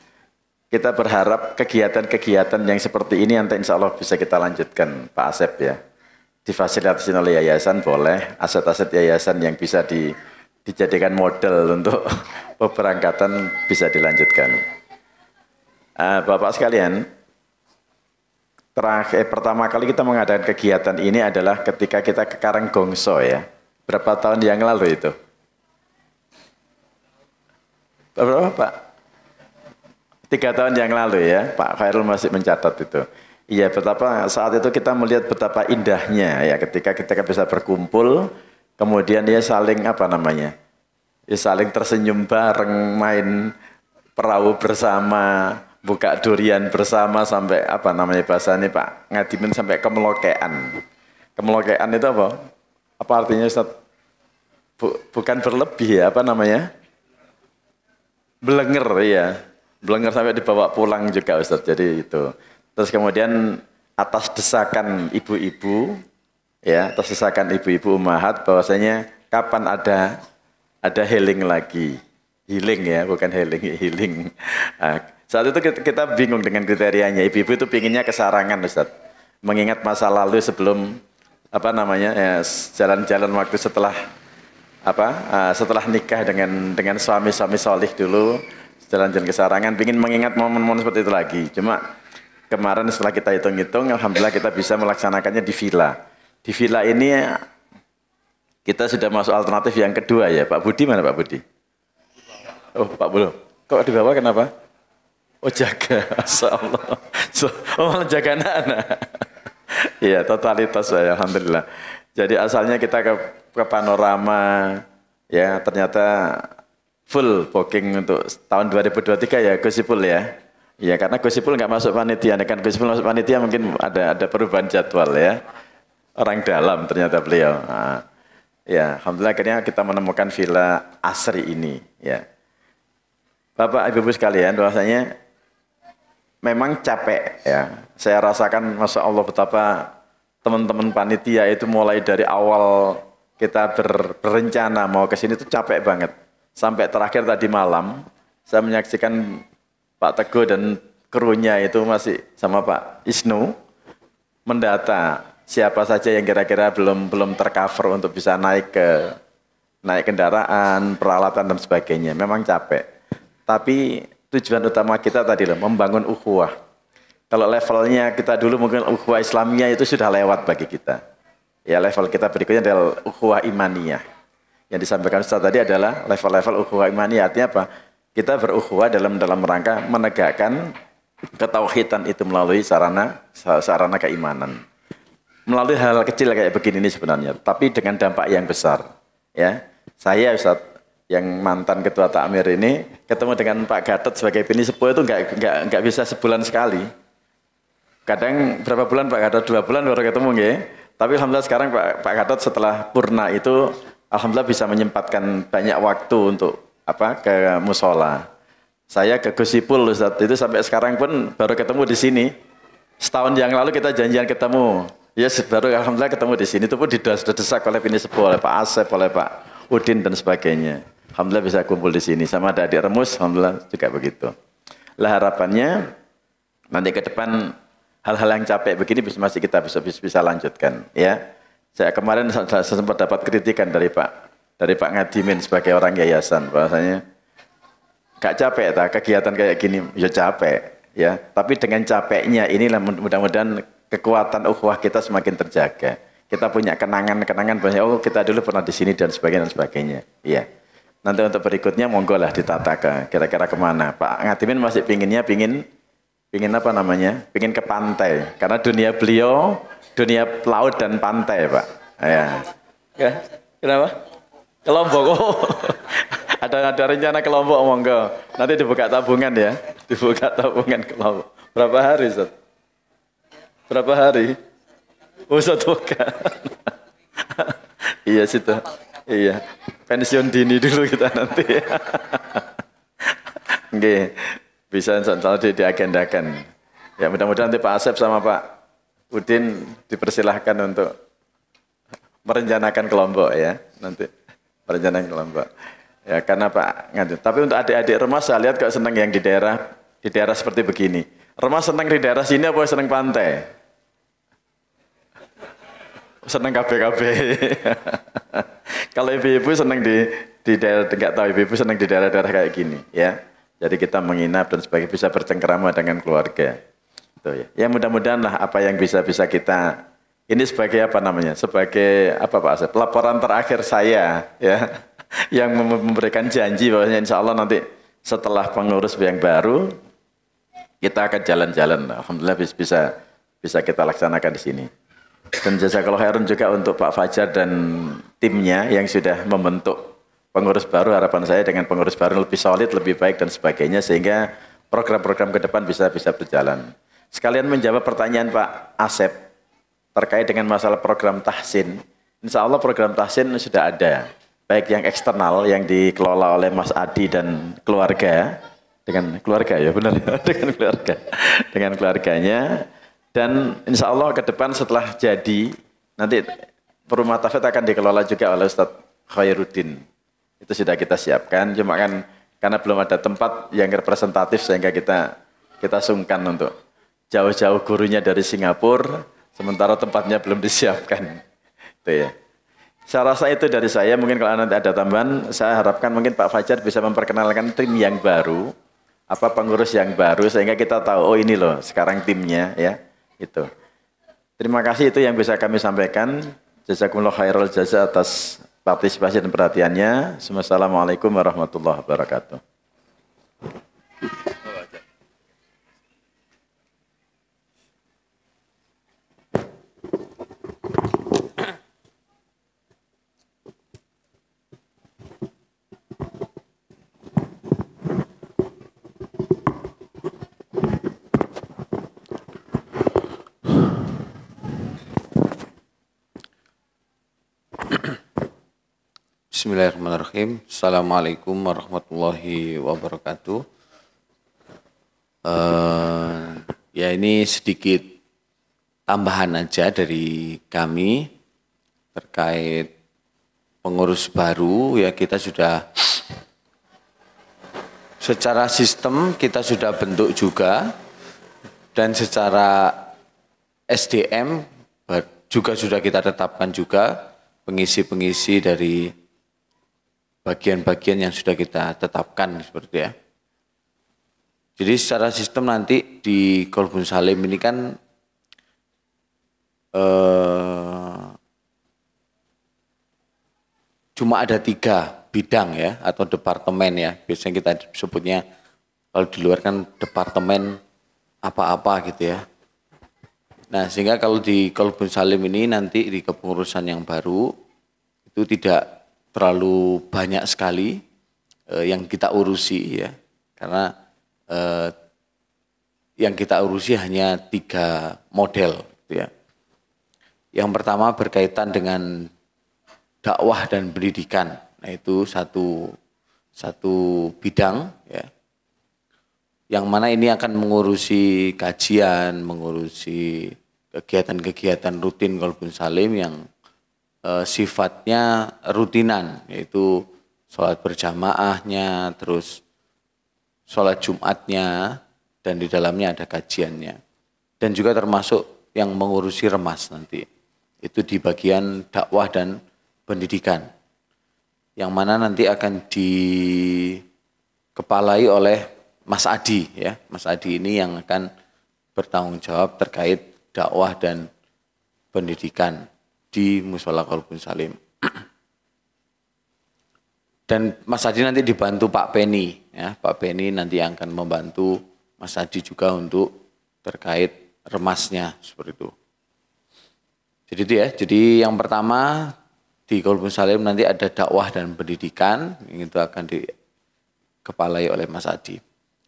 Kita berharap kegiatan-kegiatan yang seperti ini nanti insya Allah bisa kita lanjutkan, Pak Asep ya. Difasilitasi oleh yayasan boleh, aset-aset yayasan yang bisa dijadikan model untuk pemberangkatan bisa dilanjutkan. Bapak sekalian, pertama kali kita mengadakan kegiatan ini adalah ketika kita ke Karanggongso ya. Berapa tahun yang lalu itu? Berapa Pak? 3 tahun yang lalu ya, Pak Khairul masih mencatat itu. Iya, betapa saat itu kita melihat betapa indahnya ya ketika kita bisa berkumpul, kemudian ya saling apa namanya? Ya saling tersenyum bareng, main perahu bersama, buka durian bersama sampai apa namanya bahasanya Pak Ngadimin sampai kemelokean. Kemelokean itu apa? Apa artinya Ustaz? Bukan berlebih ya, apa namanya? Belenger ya. Belenger sampai dibawa pulang juga Ustaz. Jadi itu. Terus kemudian atas desakan ibu-ibu ya, atas desakan ibu-ibu ummahat bahwasanya kapan ada healing lagi. Healing ya, bukan healing. Nah, saat itu kita bingung dengan kriterianya. Ibu-ibu itu pinginnya kesarangan Ustaz. Mengingat masa lalu sebelum apa namanya ya, jalan-jalan waktu setelah setelah nikah dengan suami-suami solih dulu, jalan-jalan kesarangan, ingin mengingat momen-momen seperti itu lagi. Cuma kemarin setelah kita hitung-hitung, alhamdulillah kita bisa melaksanakannya di villa. Di villa ini kita sudah masuk alternatif yang kedua ya. Pak Budi mana Pak Budi? Oh Pak Budi, kok di bawah kenapa? Oh jaga, Masya Allah. Oh jaga anak-anak. Iya totalitas saya, alhamdulillah. Jadi asalnya kita ke Panorama, ya ternyata full booking untuk tahun 2023 ya Gusipul ya. Ya karena Gusipul nggak masuk panitia, kan Gusipul masuk panitia mungkin ada perubahan jadwal ya. Orang dalam ternyata beliau. Nah, ya alhamdulillah akhirnya kita menemukan villa asri ini ya. Bapak Ibu sekalian, bahwasanya memang capek ya. Saya rasakan Masya Allah betapa teman-teman panitia itu mulai dari awal kita berencana mau ke sini itu capek banget. Sampai terakhir tadi malam saya menyaksikan Pak Teguh dan krunya itu masih sama Pak Isnu mendata siapa saja yang kira-kira belum tercover untuk bisa naik kendaraan, peralatan dan sebagainya. Memang capek. Tapi tujuan utama kita tadi loh, membangun ukhuwah. Kalau levelnya kita dulu mungkin ukhuwah Islamiyah itu sudah lewat bagi kita. Ya level kita berikutnya adalah ukhuwah imaniyah. Yang disampaikan Ustaz tadi adalah level-level ukhuwah imaniyah. Artinya apa? Kita berukhuwah dalam rangka menegakkan ketauhidan itu melalui sarana keimanan. Melalui hal kecil kayak begini ini sebenarnya, tapi dengan dampak yang besar. Ya, saya Ustaz yang mantan ketua takmir ini ketemu dengan Pak Gatot sebagai pini sepuh itu nggak bisa sebulan sekali. Kadang berapa bulan Pak Gatot, 2 bulan baru ketemu nggih. Tapi alhamdulillah sekarang Pak Gatot setelah purna itu alhamdulillah bisa menyempatkan banyak waktu untuk ke musola. Saya ke Gusipul Ustaz itu sampai sekarang pun baru ketemu di sini. Setahun yang lalu kita janjian ketemu. Ya baru alhamdulillah ketemu di sini. Itu pun didesak oleh pini sepuh, oleh Pak Asep, oleh Pak Udin dan sebagainya. Alhamdulillah bisa kumpul di sini. Sama ada adik Remus, alhamdulillah juga begitu. Lah harapannya nanti ke depan hal-hal yang capek begini masih kita bisa lanjutkan ya. Saya kemarin sempat dapat kritikan dari Pak Ngadimin sebagai orang yayasan bahwasanya gak capek kegiatan kayak gini ya capek ya. Tapi dengan capeknya inilah mudah-mudahan kekuatan ukhuwah kita semakin terjaga. Kita punya kenangan-kenangan bahwa kita dulu pernah di sini dan sebagainya. Iya. Nanti untuk berikutnya monggo lah ditata kira-kira kemana. Pak Ngadimin masih pingin apa namanya? Pingin ke pantai. Karena dunia beliau, dunia laut dan pantai, Pak. Ya. Kenapa? Ke Lombok. Oh. ada rencana ke Lombok, monggo. Nanti dibuka tabungan ya. Dibuka tabungan ke Lombok. Berapa hari, Ustaz? Berapa hari? Ustaz bukan. Iya situ. Iya. Pensiun dini dulu kita nanti. Oke. Bisa nanti diagendakan. Ya mudah-mudahan nanti Pak Asep sama Pak Udin dipersilahkan untuk merencanakan kelompok ya, nanti merencanakan kelompok. Ya, karena Pak ngadu. Tapi untuk adik-adik remas saya lihat kok senang yang di daerah seperti begini. Remas senang di daerah sini apa senang pantai? Senang KB. Kalau ibu-ibu senang di daerah, enggak tahu ibu-ibu senang di daerah-daerah kayak gini ya. Jadi kita menginap dan sebagainya bisa bercengkerama dengan keluarga. Tuh ya. Ya mudah-mudahan lah apa yang bisa kita ini sebagai apa namanya? Sebagai apa Pak Asep? Laporan terakhir saya ya yang memberikan janji bahwasanya insya Allah nanti setelah pengurus yang baru kita akan jalan-jalan. Alhamdulillah bisa kita laksanakan di sini. Dan jazakallahu khairan juga untuk Pak Fajar dan timnya yang sudah membentuk pengurus baru. Harapan saya dengan pengurus baru lebih solid, lebih baik dan sebagainya sehingga program-program ke depan bisa berjalan. Sekalian menjawab pertanyaan Pak Asep terkait dengan masalah program tahsin. Insya Allah program tahsin sudah ada, baik yang eksternal yang dikelola oleh Mas Adi dan keluarga, dengan keluarga ya benar ya, dengan keluarganya. Dan insya Allah ke depan setelah jadi, nanti rumah tahfidz akan dikelola juga oleh Ustadz Khairuddin. Itu sudah kita siapkan, cuma kan karena belum ada tempat yang representatif sehingga kita sungkan untuk jauh-jauh gurunya dari Singapura, sementara tempatnya belum disiapkan. Itu ya. Saya rasa itu dari saya, mungkin kalau nanti ada tambahan, saya harapkan mungkin Pak Fajar bisa memperkenalkan tim yang baru, pengurus yang baru, sehingga kita tahu, oh ini loh sekarang timnya ya. Itu. Terima kasih, itu yang bisa kami sampaikan. Jazakumullah khairul jaza atas partisipasi dan perhatiannya. Assalamualaikum warahmatullahi wabarakatuh.
Bismillahirrahmanirrahim. Assalamualaikum warahmatullahi wabarakatuh. Ya ini sedikit tambahan aja dari kami terkait pengurus baru. Ya kita sudah secara sistem kita sudah bentuk juga dan secara SDM juga sudah kita tetapkan juga pengisi-pengisi dari bagian-bagian yang sudah kita tetapkan seperti ya. Jadi secara sistem nanti di Qalbun Salim ini kan cuma ada 3 bidang ya atau departemen ya. Biasanya kita sebutnya kalau di luar kan departemen apa-apa gitu ya. Nah sehingga kalau di Qalbun Salim ini nanti di kepengurusan yang baru itu tidak terlalu banyak sekali yang kita urusi ya, karena yang kita urusi hanya 3 model gitu ya. Yang pertama berkaitan dengan dakwah dan pendidikan, nah itu satu bidang ya, yang mana ini akan mengurusi kajian, mengurusi kegiatan-kegiatan rutin Qalbun Salim yang sifatnya rutinan, yaitu sholat berjamaahnya, terus sholat Jumatnya, dan di dalamnya ada kajiannya. Dan juga termasuk yang mengurusi remas nanti. Itu di bagian dakwah dan pendidikan. Yang mana nanti akan dikepalai oleh Mas Adi. Ya. Mas Adi ini yang akan bertanggung jawab terkait dakwah dan pendidikan di Mushola Qalbun Salim. Dan Mas Adi nanti dibantu Pak Penny, ya. Pak Penny nanti akan membantu Mas Adi juga untuk terkait remasnya seperti itu. Jadi itu ya. Jadi yang pertama di Qalbun Salim nanti ada dakwah dan pendidikan, yang itu akan dikepalai oleh Mas Adi.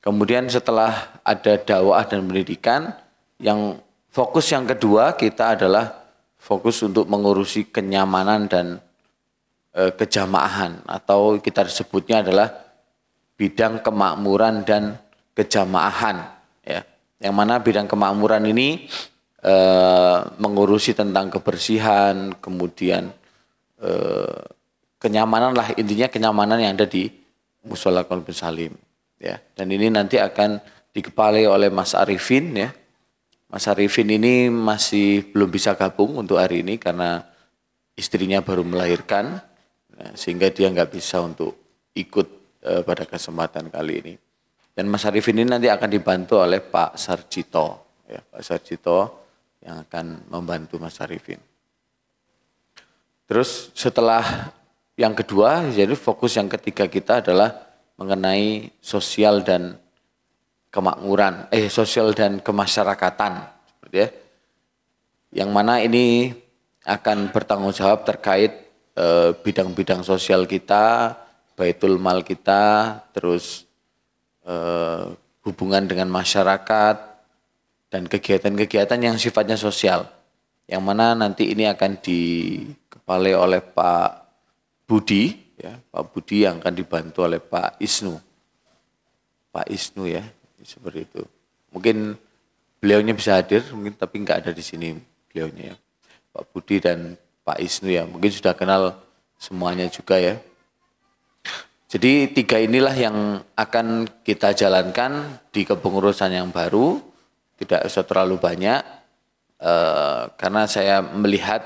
Kemudian setelah ada dakwah dan pendidikan, yang fokus yang kedua kita adalah fokus untuk mengurusi kenyamanan dan kejamaahan, atau kita sebutnya adalah bidang kemakmuran dan kejamaahan ya. Yang mana bidang kemakmuran ini mengurusi tentang kebersihan, kemudian kenyamanan lah, intinya kenyamanan yang ada di Mushola Qalbun Salim ya. Dan ini nanti akan dikepalai oleh Mas Arifin ya. Mas Arifin ini masih belum bisa gabung untuk hari ini karena istrinya baru melahirkan, sehingga dia nggak bisa untuk ikut pada kesempatan kali ini. Dan Mas Arifin ini nanti akan dibantu oleh Pak Sarjito ya, Pak Sarjito yang akan membantu Mas Arifin. Terus setelah yang kedua, jadi fokus yang ketiga kita adalah mengenai sosial dan kemakmuran, sosial dan kemasyarakatan, seperti ya. Yang mana ini akan bertanggung jawab terkait bidang-bidang sosial kita, baitul mal kita, terus hubungan dengan masyarakat dan kegiatan-kegiatan yang sifatnya sosial. Yang mana nanti ini akan dikepalai oleh Pak Budi, ya, Pak Budi yang akan dibantu oleh Pak Isnu. Pak Isnu ya, seperti itu. Mungkin beliaunya bisa hadir, mungkin tapi nggak ada di sini beliaunya ya. Pak Budi dan Pak Isnu ya, mungkin sudah kenal semuanya juga ya. Jadi tiga inilah yang akan kita jalankan di kepengurusan yang baru, tidak usah terlalu banyak, karena saya melihat,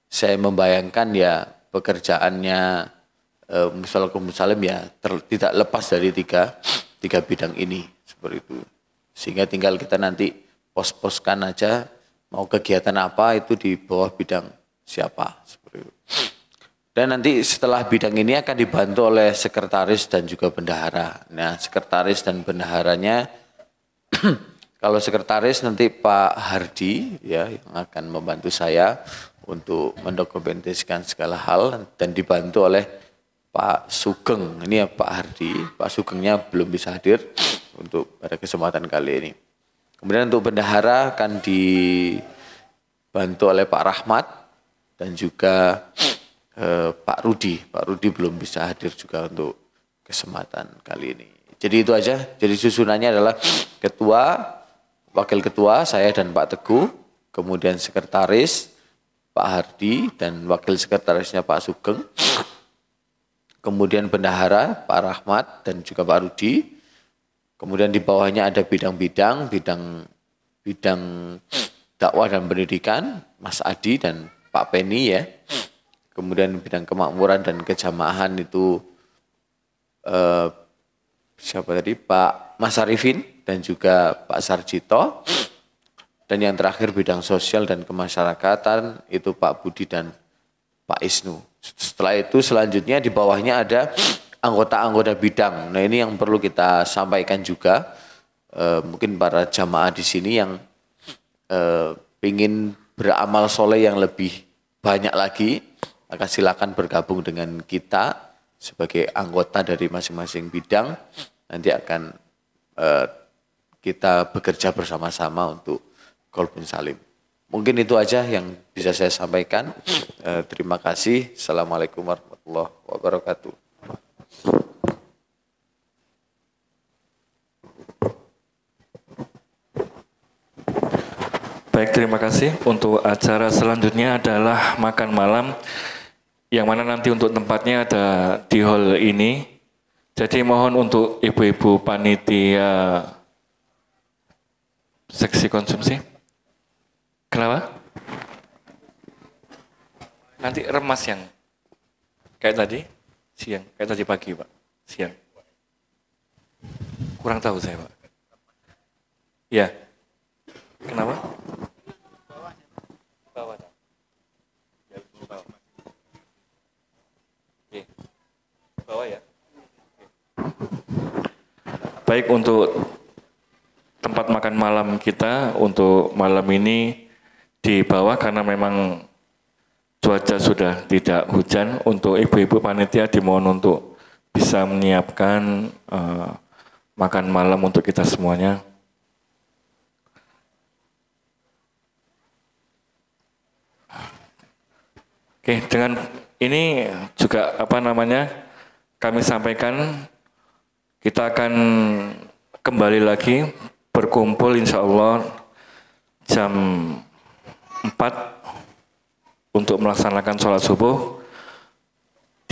saya membayangkan ya pekerjaannya Mushola Qalbun Salim ya tidak lepas dari tiga bidang ini seperti itu. Sehingga tinggal kita nanti pos-poskan aja mau kegiatan apa itu di bawah bidang siapa seperti itu. Dan nanti setelah bidang ini akan dibantu oleh sekretaris dan juga bendahara. Nah, sekretaris dan bendaharanya kalau sekretaris nanti Pak Hardi ya yang akan membantu saya untuk mendokumentasikan segala hal dan dibantu oleh Pak Sugeng. Ini ya Pak Hardi, Pak Sugengnya belum bisa hadir untuk pada kesempatan kali ini. Kemudian untuk bendahara akan dibantu oleh Pak Rahmat dan juga Pak Rudi. Pak Rudi belum bisa hadir juga untuk kesempatan kali ini. Jadi itu aja. Jadi susunannya adalah ketua, wakil ketua saya dan Pak Teguh, kemudian sekretaris Pak Hardi dan wakil sekretarisnya Pak Sugeng, kemudian bendahara Pak Rahmat dan juga Pak Rudi, kemudian di bawahnya ada bidang-bidang, bidang dakwah dan pendidikan Mas Adi dan Pak Penny ya, kemudian bidang kemakmuran dan kejamaahan itu siapa tadi Pak Mas Arifin dan juga Pak Sarjito. Dan yang terakhir bidang sosial dan kemasyarakatan itu Pak Budi dan Pak Isnu. Setelah itu selanjutnya di bawahnya ada anggota-anggota bidang. Nah ini yang perlu kita sampaikan juga. Mungkin para jamaah di sini yang ingin beramal soleh yang lebih banyak lagi, maka silakan bergabung dengan kita sebagai anggota dari masing-masing bidang. Nanti akan kita bekerja bersama-sama untuk Qalbun Salim. Mungkin itu aja yang bisa saya sampaikan. Terima kasih. Assalamualaikum warahmatullahi wabarakatuh.
Baik, terima kasih. Untuk acara selanjutnya adalah makan malam, yang mana nanti untuk tempatnya ada di hall ini. Jadi mohon untuk ibu-ibu panitia seksi konsumsi. Kenapa? Nanti remas yang kayak tadi siang, kayak tadi pagi Pak, siang. Kurang tahu saya Pak. Ya. Kenapa? Bawah. Oke. Bawah ya. Baik, untuk tempat makan malam kita untuk malam ini di bawah karena memang cuaca sudah tidak hujan. Untuk ibu-ibu panitia dimohon untuk bisa menyiapkan makan malam untuk kita semuanya. Oke, dengan ini juga kami sampaikan kita akan kembali lagi berkumpul insya Allah jam 4 untuk melaksanakan sholat subuh.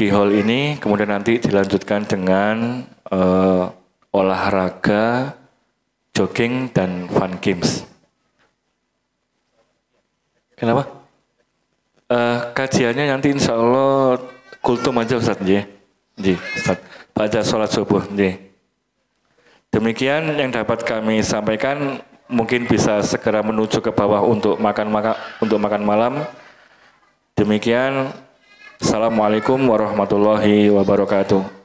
di hall ini, kemudian nanti dilanjutkan dengan olahraga, jogging, dan fun games. Kenapa? Kajiannya nanti insya Allah kultum aja Ustaz, Ustaz. Baca sholat subuh, Demikian yang dapat kami sampaikan. Mungkin bisa segera menuju ke bawah untuk makan malam. Demikian. Assalamualaikum warahmatullahi wabarakatuh.